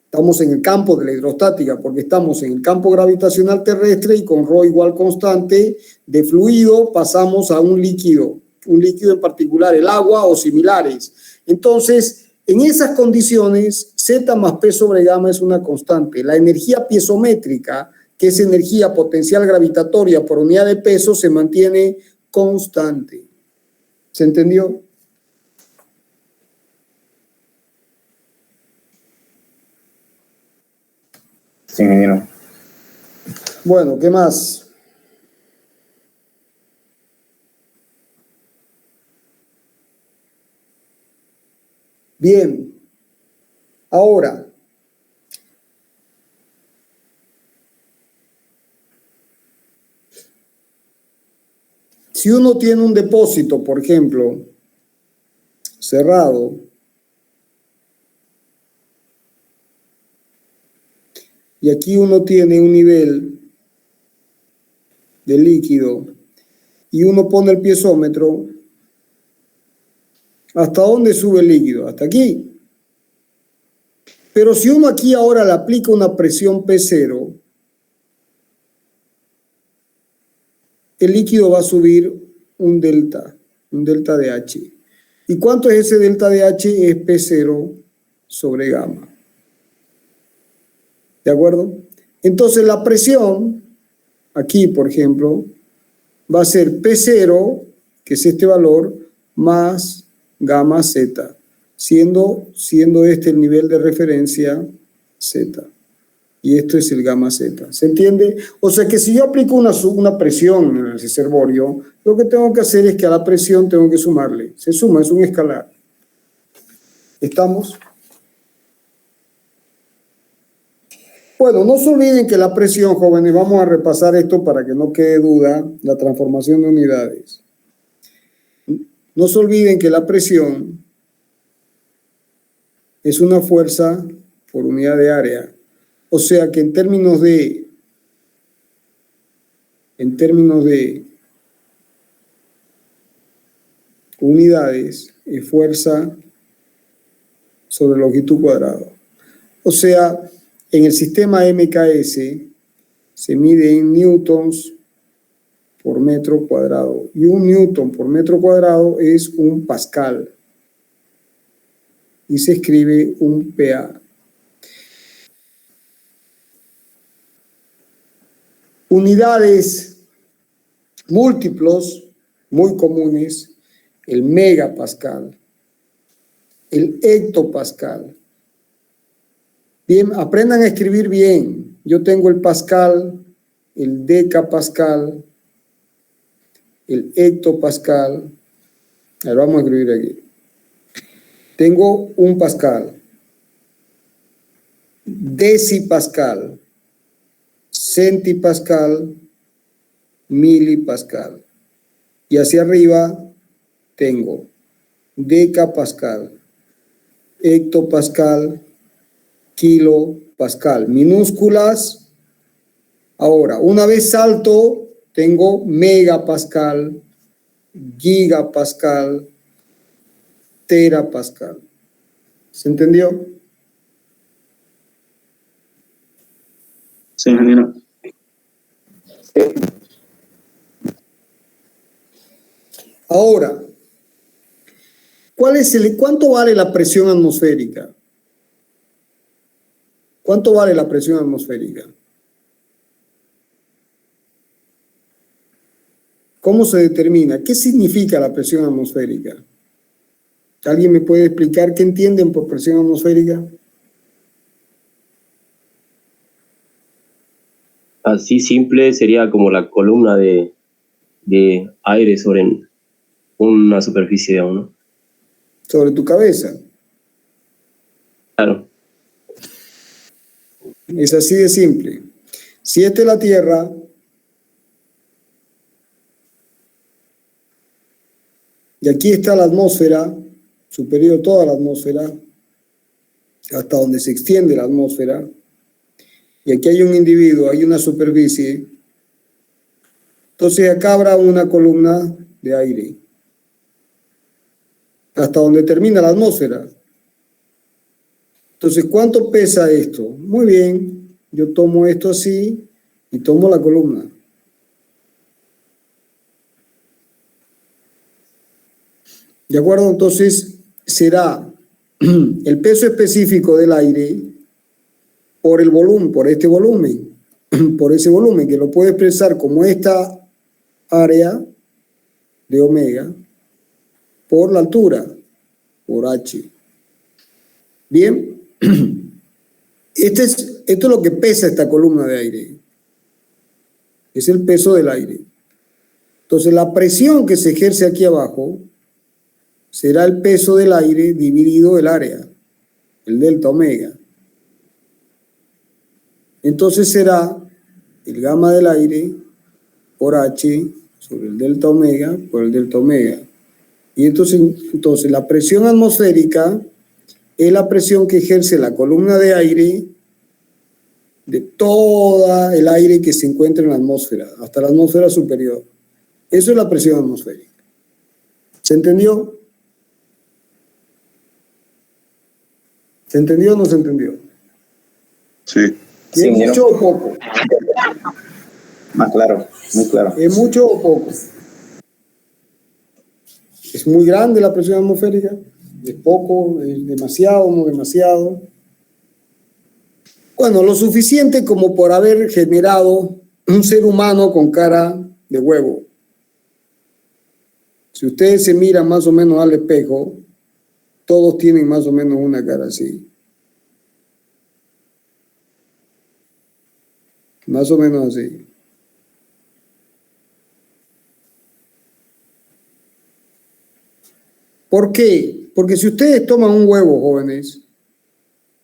estamos en el campo de la hidrostática porque estamos en el campo gravitacional terrestre y con ρ igual constante de fluido pasamos a un líquido en particular, el agua o similares. Entonces, en esas condiciones, Z más P sobre gamma es una constante. La energía piezométrica, que es energía potencial gravitatoria por unidad de peso, se mantiene constante. ¿Se entendió? Sí, ingeniero. Bueno, ¿qué más? Bien. Ahora, si uno tiene un depósito, por ejemplo, cerrado, y aquí uno tiene un nivel de líquido y uno pone el piezómetro, ¿hasta dónde sube el líquido? Hasta aquí. Pero si uno aquí ahora le aplica una presión P0, el líquido va a subir un delta de H. ¿Y cuánto es ese delta de H? Es P0 sobre gamma. ¿De acuerdo? Entonces la presión, aquí por ejemplo, va a ser P0, que es este valor, más gamma Z, siendo este el nivel de referencia Z. Y esto es el gamma Z. ¿Se entiende? O sea que si yo aplico una presión en el reservorio, lo que tengo que hacer es que a la presión tengo que sumarle. Se suma, es un escalar. ¿Estamos? Bueno, no se olviden que la presión, jóvenes, vamos a repasar esto para que no quede duda, la transformación de unidades. No se olviden que la presión es una fuerza por unidad de área. O sea que en términos de unidades, es fuerza sobre longitud cuadrada. O sea, en el sistema MKS se mide en newtons por metro cuadrado. Y un newton por metro cuadrado es un pascal. Y se escribe un PA. Unidades múltiplos muy comunes, el megapascal, el hectopascal. Bien, aprendan a escribir bien. Yo tengo el pascal, el decapascal, el hectopascal. A ver, vamos a escribir aquí. Tengo un pascal, decipascal, centipascal, milipascal. Y hacia arriba tengo decapascal, hectopascal, kilopascal, minúsculas. Ahora, una vez salto, tengo megapascal, gigapascal, terapascal. ¿Se entendió? Sí, ingeniero. Ahora, ¿cuánto vale la presión atmosférica? ¿Cuánto vale la presión atmosférica? ¿Cómo se determina? ¿Qué significa la presión atmosférica? ¿Alguien me puede explicar qué entienden por presión atmosférica? así simple sería como la columna de aire sobre una superficie, digamos, ¿no? Sobre tu cabeza. Claro. Es así de simple. Si esta es la Tierra, y aquí está la atmósfera, superior toda la atmósfera, hasta donde se extiende la atmósfera, y aquí hay un individuo, hay una superficie, entonces acá habrá una columna de aire, hasta donde termina la atmósfera. Entonces, ¿cuánto pesa esto? Muy bien, yo tomo esto así y tomo la columna. ¿De acuerdo? Entonces, será el peso específico del aire por el volumen, por este volumen, por ese volumen, que lo puedo expresar como esta área de omega, por la altura, por h. Bien. Esto es lo que pesa esta columna de aire. Es el peso del aire. Entonces, la presión que se ejerce aquí abajo será el peso del aire dividido el área, el delta omega. Entonces será el gamma del aire por h sobre el delta omega por el delta omega. Y entonces la presión atmosférica es la presión que ejerce la columna de aire de todo el aire que se encuentra en la atmósfera, hasta la atmósfera superior. Eso es la presión atmosférica. ¿Se entendió? ¿Se entendió o no se entendió? Sí. ¿Es Sí, mucho o poco? Más claro, muy claro. ¿Es mucho o poco? ¿Es muy grande la presión atmosférica? ¿Es poco? ¿Es demasiado? ¿No demasiado? Bueno, lo suficiente como por haber generado un ser humano con cara de huevo. Si ustedes se miran más o menos al espejo, todos tienen más o menos una cara así. Más o menos así. ¿Por qué? Porque si ustedes toman un huevo, jóvenes,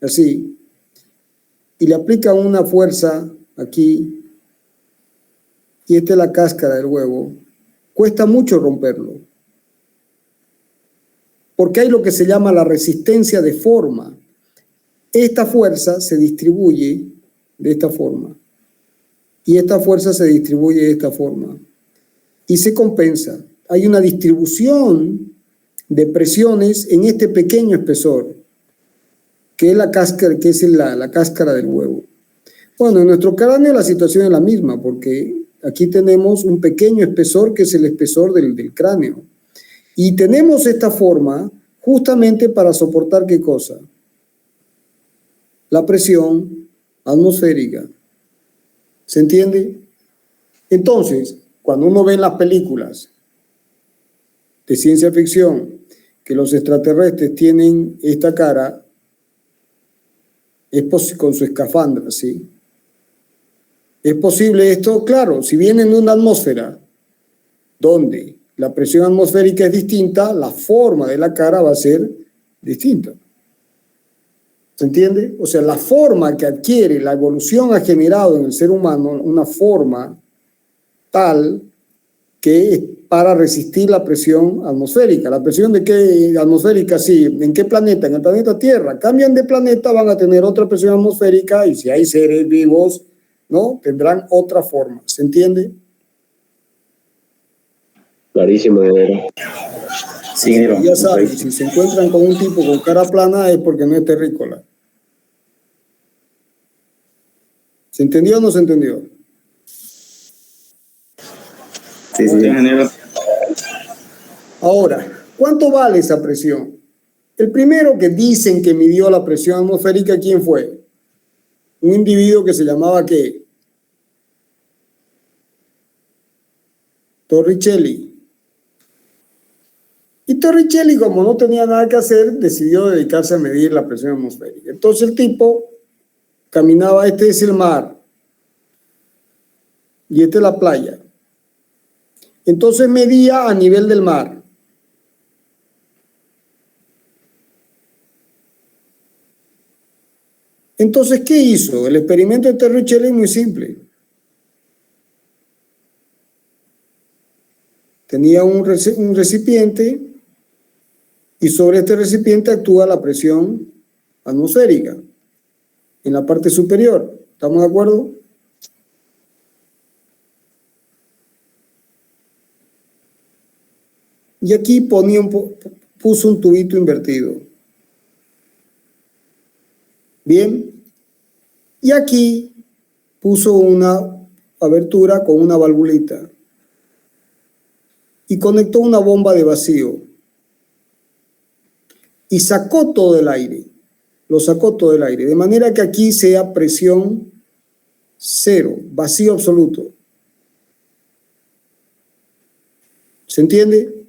así, y le aplican una fuerza aquí, y esta es la cáscara del huevo, cuesta mucho romperlo. Porque hay lo que se llama la resistencia de forma. Esta fuerza se distribuye de esta forma. Y esta fuerza se distribuye de esta forma. Y se compensa. Hay una distribución de presiones en este pequeño espesor, que es la cáscara, la cáscara del huevo. Bueno, en nuestro cráneo la situación es la misma, porque aquí tenemos un pequeño espesor que es el espesor del cráneo. Y tenemos esta forma justamente para soportar ¿qué cosa? La presión atmosférica. ¿Se entiende? Entonces, cuando uno ve en las películas de ciencia ficción que los extraterrestres tienen esta cara, es con su escafandra, ¿sí? ¿Es posible esto? Claro, si vienen de una atmósfera donde la presión atmosférica es distinta, la forma de la cara va a ser distinta. ¿Se entiende? O sea, la forma que adquiere, la evolución ha generado en el ser humano una forma tal que es para resistir la presión atmosférica. ¿La presión de qué atmosférica? Sí. ¿En qué planeta? En el planeta Tierra. Cambian de planeta, van a tener otra presión atmosférica y si hay seres vivos, ¿no? Tendrán otra forma. ¿Se entiende? Clarísimo, ingeniero. Sí, ingeniero. Ya saben, si se encuentran con un tipo con cara plana es porque no es terrícola. ¿Se entendió o no se entendió? Sí, sí, ingeniero. Ahora, ¿cuánto vale esa presión? El primero que dicen que midió la presión atmosférica, ¿quién fue? Un individuo que se llamaba ¿qué? Torricelli. Y Torricelli, como no tenía nada que hacer, decidió dedicarse a medir la presión atmosférica. Entonces el tipo caminaba, este es el mar. y esta es la playa. Entonces medía a nivel del mar. Entonces, ¿qué hizo? El experimento de Torricelli es muy simple. Tenía un recipiente y sobre este recipiente actúa la presión atmosférica en la parte superior. ¿Estamos de acuerdo? Y aquí puso un tubito invertido. Bien. Y aquí puso una abertura con una valvulita. Y conectó una bomba de vacío. Y sacó todo el aire. Lo sacó todo el aire. De manera que aquí sea presión cero, vacío absoluto. ¿Se entiende?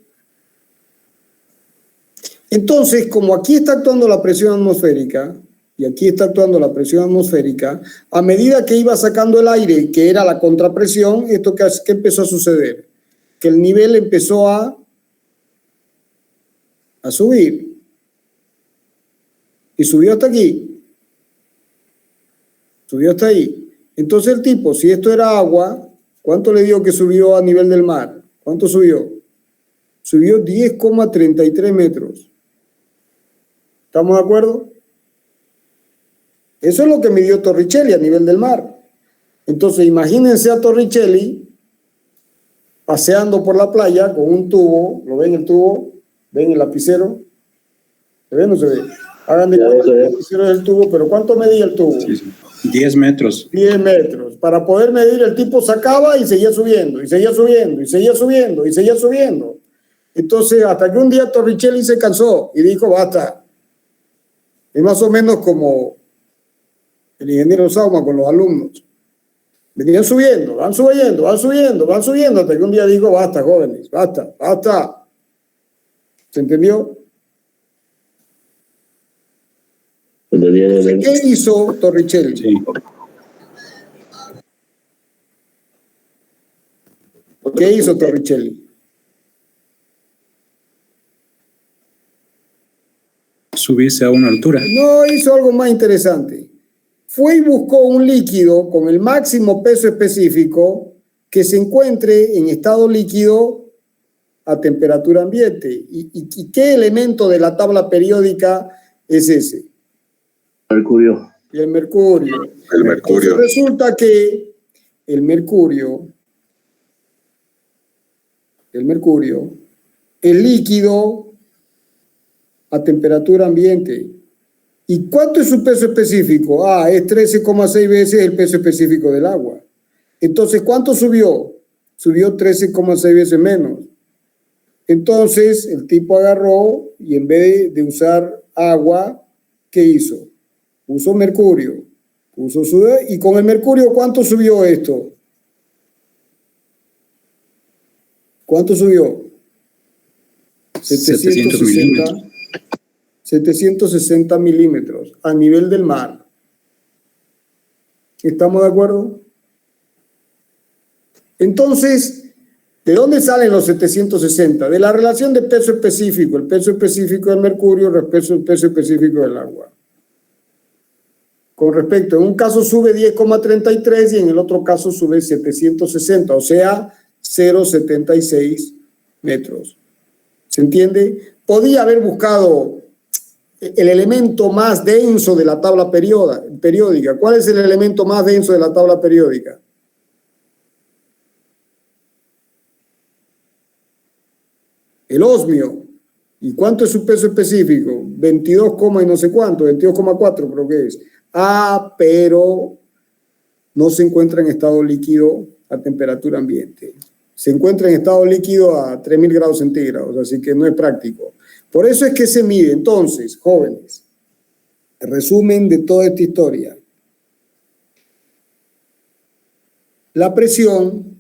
Entonces, como aquí está actuando la presión atmosférica, y aquí está actuando la presión atmosférica, a medida que iba sacando el aire, que era la contrapresión, ¿esto qué empezó a suceder? Que el nivel empezó a subir. Y subió hasta aquí. Subió hasta ahí. Entonces el tipo, si esto era agua, ¿cuánto le dio que subió a nivel del mar? ¿Cuánto subió? Subió 10,33 metros. ¿Estamos de acuerdo? Eso es lo que midió Torricelli a nivel del mar. Entonces imagínense a Torricelli paseando por la playa con un tubo. ¿Lo ven el tubo? ¿Ven el lapicero? ¿Se ve o no se ve? Hagan de cuenta que el lapicero es el tubo, pero ¿cuánto medía el tubo? Sí, sí. 10 metros. 10 metros. Para poder medir, el tipo sacaba y seguía subiendo, y seguía subiendo, y seguía subiendo, y seguía subiendo. Entonces, hasta que un día Torricelli se cansó y dijo, basta. Es más o menos como el ingeniero Sauma con los alumnos. Venían subiendo, van subiendo, van subiendo, van subiendo, hasta que un día dijo, basta, jóvenes, basta, basta. ¿Se entendió? ¿Qué hizo Torricelli? Sí. ¿Qué hizo Torricelli? Subirse a una altura. No, hizo algo más interesante. Fue y buscó un líquido con el máximo peso específico que se encuentre en estado líquido a temperatura ambiente. ¿Y qué elemento de la tabla periódica es ese? Mercurio. El mercurio. El mercurio. Entonces resulta que el mercurio es líquido a temperatura ambiente. ¿Y cuánto es su peso específico? Es 13,6 veces el peso específico del agua. Entonces, ¿cuánto subió? Subió 13,6 veces menos. Entonces, el tipo agarró y en vez de usar agua, ¿qué hizo? Usó mercurio. Y con el mercurio, ¿cuánto subió esto? ¿Cuánto subió? 700 milímetros. 760 milímetros a nivel del mar. ¿Estamos de acuerdo? Entonces, ¿de dónde salen los 760? De la relación de peso específico, el peso específico del mercurio respecto al peso específico del agua. Con respecto, en un caso sube 10,33 y en el otro caso sube 760, o sea, 0,76 metros. ¿Se entiende? Podía haber buscado el elemento más denso de la tabla periódica. ¿Cuál es el elemento más denso de la tabla periódica? El osmio. ¿Y cuánto es su peso específico? 22, y no sé cuánto, 22,4 creo que es. Pero no se encuentra en estado líquido a temperatura ambiente. Se encuentra en estado líquido a 3000 grados centígrados, así que no es práctico. Por eso es que se mide. Entonces, jóvenes, resumen de toda esta historia. La presión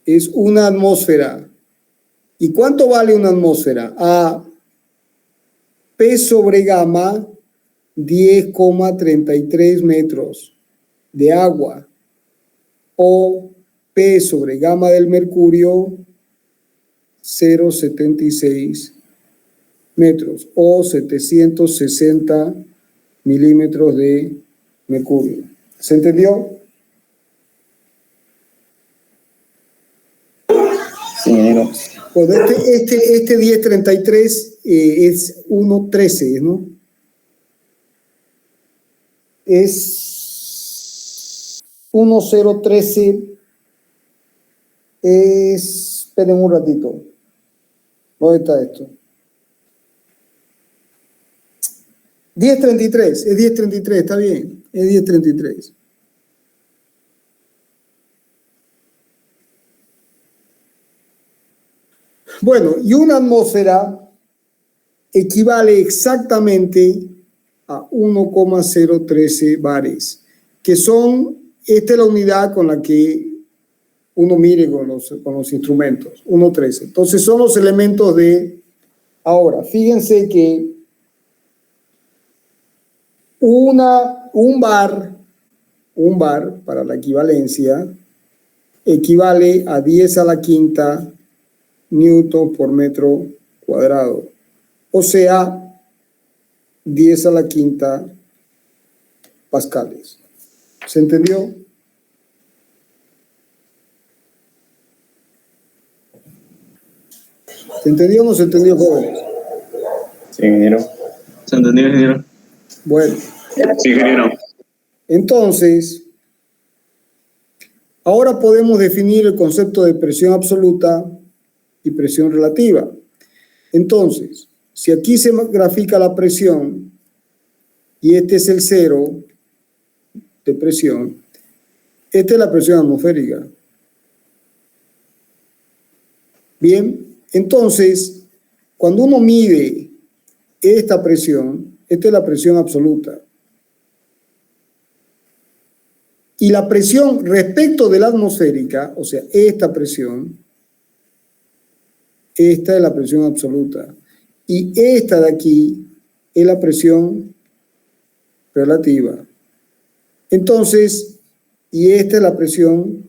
es una atmósfera. ¿Y cuánto vale una atmósfera? P sobre gamma, 10,33 metros de agua. O P sobre gamma del mercurio, 0,76 metros o 760 milímetros de mercurio. ¿Se entendió? Sí, ingeniero. Pues este 1033 es 1,13, ¿no? Es 1,013. Esperen un ratito. ¿Dónde está esto? 1033, es 1033, está bien, es 1033. Bueno, y una atmósfera equivale exactamente a 1,013 bares, que son, esta es la unidad con la que uno mire con los instrumentos, 1,13. Entonces son los elementos de... Ahora, fíjense que un bar para la equivalencia equivale a 10 a la quinta newton por metro cuadrado, o sea, 10 a la quinta pascales. ¿Se entendió? ¿Se entendió o no se entendió, jóvenes? Sí, ingeniero. ¿Se entendió, ingeniero? Bueno, Sí, ingeniero. entonces, ahora podemos definir el concepto de presión absoluta y presión relativa. Entonces, si aquí se grafica la presión y este es el cero de presión, esta es la presión atmosférica. Bien, entonces, cuando uno mide esta presión, esta es la presión absoluta. Y la presión respecto de la atmosférica, o sea, esta presión, esta es la presión absoluta. Y esta de aquí es la presión relativa. Entonces, y esta es la presión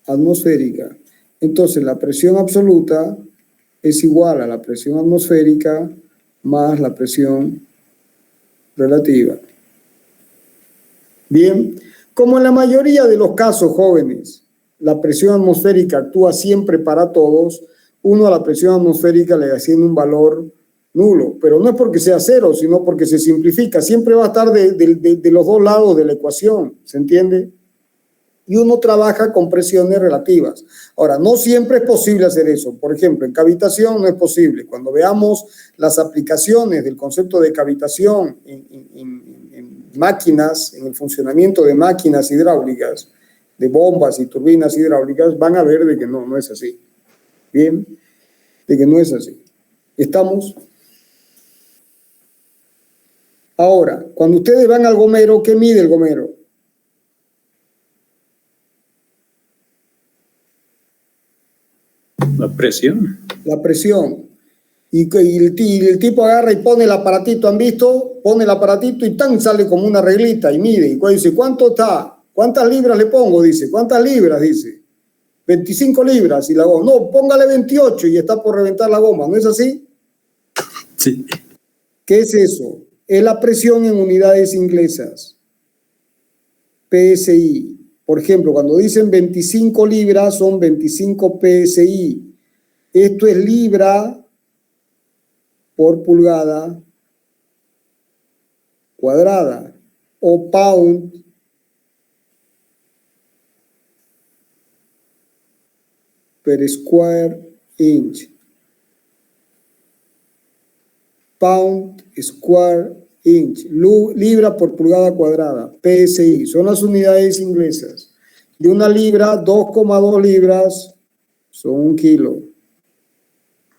atmosférica. Entonces, la presión absoluta es igual a la presión atmosférica más la presión relativa. Bien, como en la mayoría de los casos, jóvenes, la presión atmosférica actúa siempre para todos, uno a la presión atmosférica le asigna un valor nulo, pero no es porque sea cero, sino porque se simplifica. Siempre va a estar de los dos lados de la ecuación, ¿se entiende? Y uno trabaja con presiones relativas. Ahora, no siempre es posible hacer eso. Por ejemplo, en cavitación no es posible. Cuando veamos las aplicaciones del concepto de cavitación en máquinas, en el funcionamiento de máquinas hidráulicas, de bombas y turbinas hidráulicas, van a ver de que no es así. Bien, de que no es así. ¿Estamos? Ahora, cuando ustedes van al gomero, ¿qué mide el gomero? La presión. La presión. Y el tipo agarra y pone el aparatito, ¿han visto? Pone el aparatito y tan sale como una reglita y mide. Y dice, ¿cuánto está? ¿Cuántas libras le pongo? Dice, ¿cuántas libras? Dice, 25 libras. Y la goma, no, póngale 28 y está por reventar la goma. ¿No es así? Sí. ¿Qué es eso? Es la presión en unidades inglesas. PSI. Por ejemplo, cuando dicen 25 libras, son 25 PSI. Esto es libra por pulgada cuadrada o pound per square inch. Pound square inch. Libra por pulgada cuadrada. PSI. Son las unidades inglesas. Y una libra, 2,2 libras, son 1 kilo.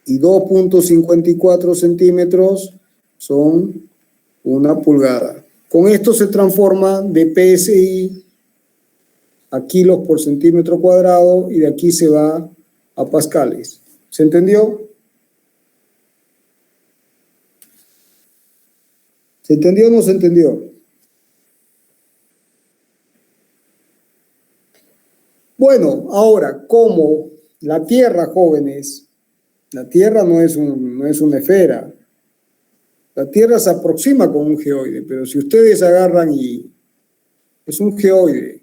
Y 2,54 centímetros son 1 pulgada. Con esto se transforma de PSI a kilos por centímetro cuadrado y de aquí se va a pascales. ¿Se entendió? ¿Se entendió o no se entendió? Bueno, ahora, como la Tierra, jóvenes, la Tierra no es una esfera. La Tierra se aproxima con un geoide, pero si ustedes agarran y es un geoide,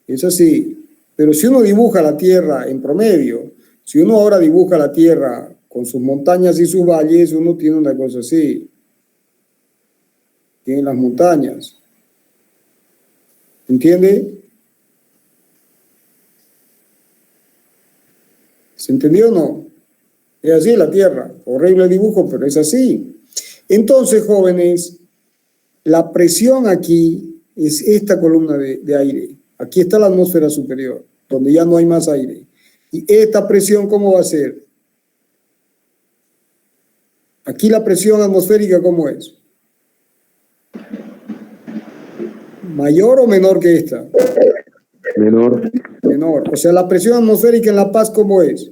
es así. Pero si uno dibuja la Tierra en promedio, si uno ahora dibuja la Tierra con sus montañas y sus valles, uno tiene una cosa así. Tiene las montañas. ¿Entiende? ¿Se entendió o no? Es así la Tierra. Horrible dibujo, pero es así. Entonces, jóvenes, la presión aquí es esta columna de aire. Aquí está la atmósfera superior, donde ya no hay más aire. ¿Y esta presión cómo va a ser? Aquí la presión atmosférica, ¿cómo es? ¿Mayor o menor que esta? Menor. Menor. O sea, la presión atmosférica en La Paz, ¿cómo es?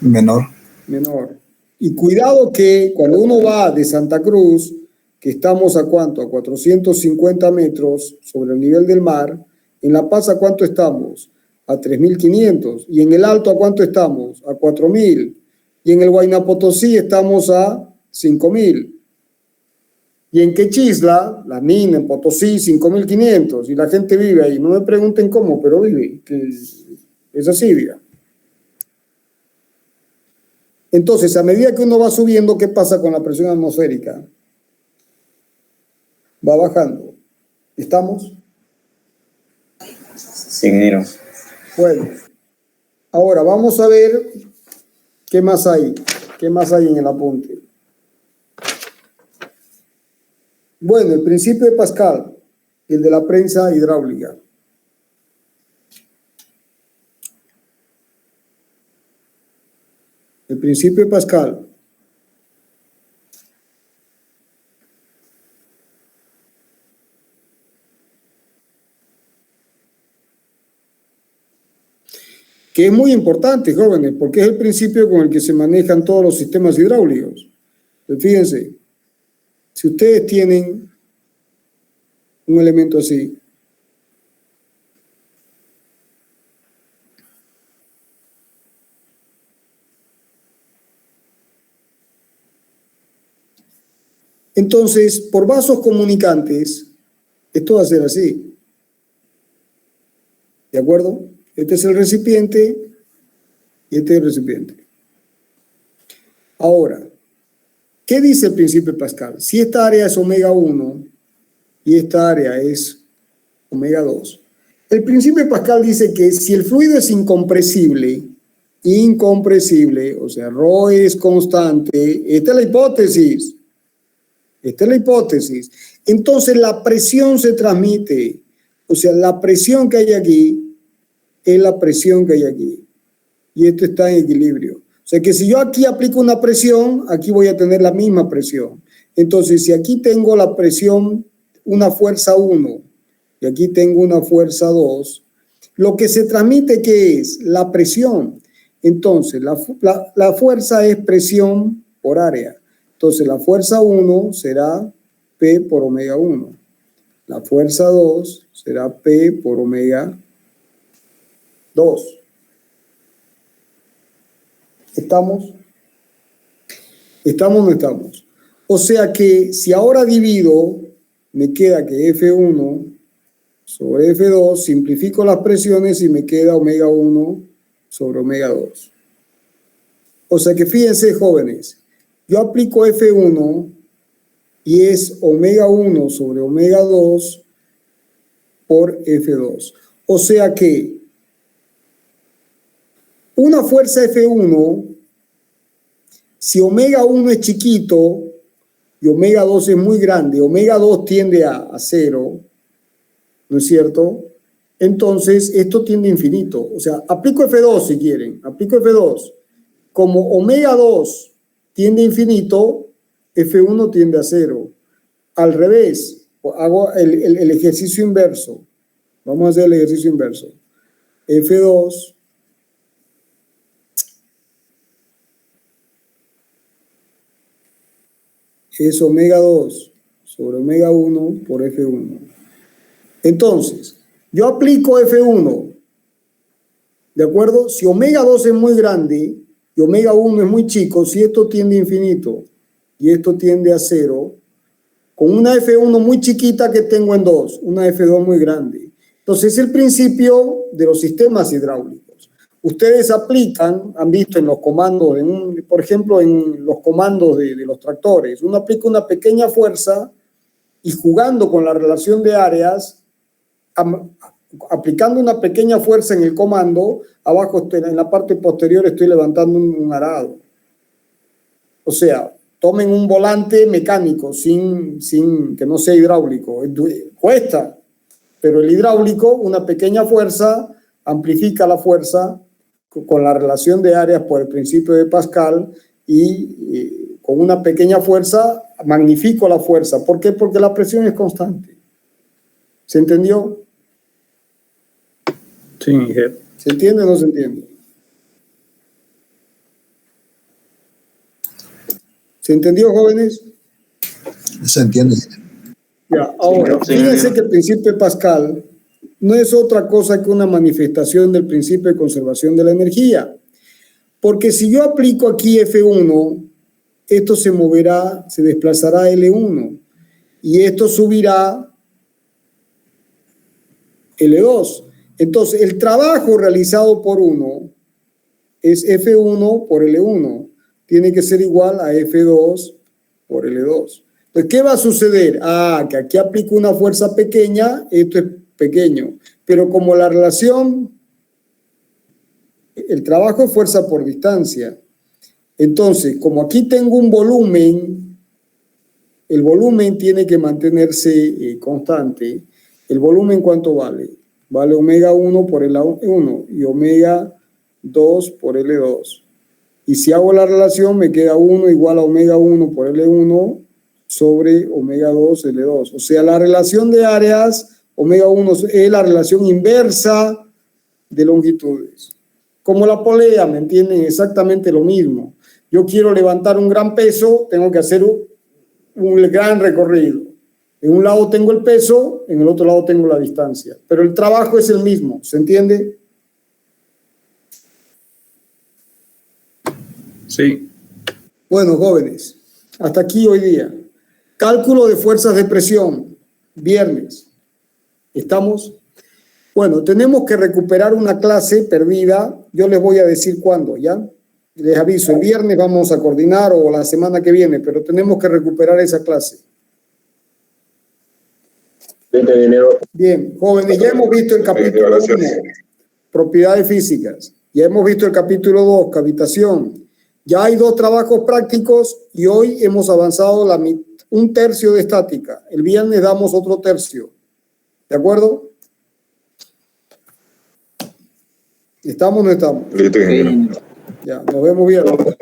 Menor. Menor. Y cuidado que cuando uno va de Santa Cruz, que estamos a cuánto, a 450 metros sobre el nivel del mar, en La Paz ¿a cuánto estamos? A 3.500. Y en el Alto ¿a cuánto estamos? A 4.000. Y en el Huayna Potosí estamos a 5.000. Y en Quechisla, la mina, en Potosí, 5.500. Y la gente vive ahí. No me pregunten cómo, pero vive. Que es así, diga. Entonces, a medida que uno va subiendo, ¿qué pasa con la presión atmosférica? Va bajando. ¿Estamos? Sí, ingeniero. Bueno, ahora vamos a ver qué más hay. ¿Qué más hay en el apunte? Bueno, el principio de Pascal, el de la prensa hidráulica. El principio de Pascal. Que es muy importante, jóvenes, porque es el principio con el que se manejan todos los sistemas hidráulicos. Pues fíjense, si ustedes tienen un elemento así, entonces, por vasos comunicantes, esto va a ser así. ¿De acuerdo? Este es el recipiente y este es el recipiente. Ahora, ¿qué dice el principio de Pascal? Si esta área es omega 1 y esta área es omega 2, el principio de Pascal dice que si el fluido es incompresible, o sea, ρ es constante, esta es la hipótesis. Esta es la hipótesis. Entonces la presión se transmite. O sea, la presión que hay aquí es la presión que hay aquí. Y esto está en equilibrio. O sea que si yo aquí aplico una presión, aquí voy a tener la misma presión. Entonces, si aquí tengo la presión, una fuerza 1, y aquí tengo una fuerza 2, lo que se transmite, ¿qué es? La presión. Entonces, la fuerza es presión por área. Entonces, la fuerza 1 será P por omega 1. La fuerza 2 será P por omega 2. ¿Estamos? ¿Estamos o no estamos? O sea que si ahora divido, me queda que F1 sobre F2, simplifico las presiones y me queda omega 1 sobre omega 2. O sea que fíjense, jóvenes, yo aplico F1 y es omega 1 sobre omega 2 por F2. O sea que una fuerza F1, si omega 1 es chiquito y omega 2 es muy grande, omega 2 tiende a 0, ¿no es cierto? Entonces, esto tiende a infinito. O sea, aplico F2 si quieren, aplico F2. Como omega 2 tiende a infinito, F1 tiende a 0. Al revés, hago el ejercicio inverso. Vamos a hacer el ejercicio inverso. F2 es omega 2 sobre omega 1 por F1. Entonces, Yo aplico F1, ¿de acuerdo? Si omega 2 es muy grande y omega 1 es muy chico, si esto tiende a infinito y esto tiende a 0, con una F1 muy chiquita que tengo en 2, una F2 muy grande. Entonces, es el principio de los sistemas hidráulicos. Ustedes aplican, han visto en los comandos, por ejemplo, en los comandos de los tractores, uno aplica una pequeña fuerza y jugando con la relación de áreas, aplicando una pequeña fuerza en el comando, abajo en la parte posterior estoy levantando un arado. O sea, tomen un volante mecánico sin que no sea hidráulico. Cuesta, pero el hidráulico, una pequeña fuerza, amplifica la fuerza con la relación de áreas por el principio de Pascal y con una pequeña fuerza magnifico la fuerza. ¿Por qué? Porque la presión es constante. ¿Se entendió? Sí, ingeniero. ¿Se entiende o no se entiende? ¿Se entendió, jóvenes? Se entiende. Ya, ahora, fíjense que el principio de Pascal no es otra cosa que una manifestación del principio de conservación de la energía. Porque si yo aplico aquí F1, esto se moverá, se desplazará a L1 y esto subirá L2. Entonces, el trabajo realizado por uno es F1 por L1. Tiene que ser igual a F2 por L2. Entonces, ¿qué va a suceder? Que aquí aplico una fuerza pequeña, esto es pequeño. Pero como la relación, el trabajo es fuerza por distancia. Entonces, como aquí tengo un volumen, el volumen tiene que mantenerse constante. ¿El volumen cuánto vale? Vale omega 1 por L1 y omega 2 por L2. Y si hago la relación, me queda 1 igual a omega 1 por L1 sobre omega 2 L2. O sea, la relación de áreas, omega 1 es la relación inversa de longitudes. Como la polea, ¿me entienden? Exactamente lo mismo. Yo quiero levantar un gran peso, tengo que hacer un gran recorrido. En un lado tengo el peso, en el otro lado tengo la distancia. Pero el trabajo es el mismo, ¿se entiende? Sí. Bueno, jóvenes, hasta aquí hoy día. Cálculo de fuerzas de presión, viernes. ¿Estamos? Bueno, tenemos que recuperar una clase perdida. Yo les voy a decir cuándo, ¿ya? Les aviso, el viernes vamos a coordinar o la semana que viene, pero tenemos que recuperar esa clase. 20 de enero. Bien, jóvenes, ya hemos visto el capítulo 1, propiedades físicas. Ya hemos visto el capítulo 2, cavitación. Ya hay 2 trabajos prácticos y hoy hemos avanzado un tercio de estática. El viernes damos otro tercio. ¿De acuerdo? ¿Estamos o no estamos? Listo, ingeniero. Ya, nos vemos viernes.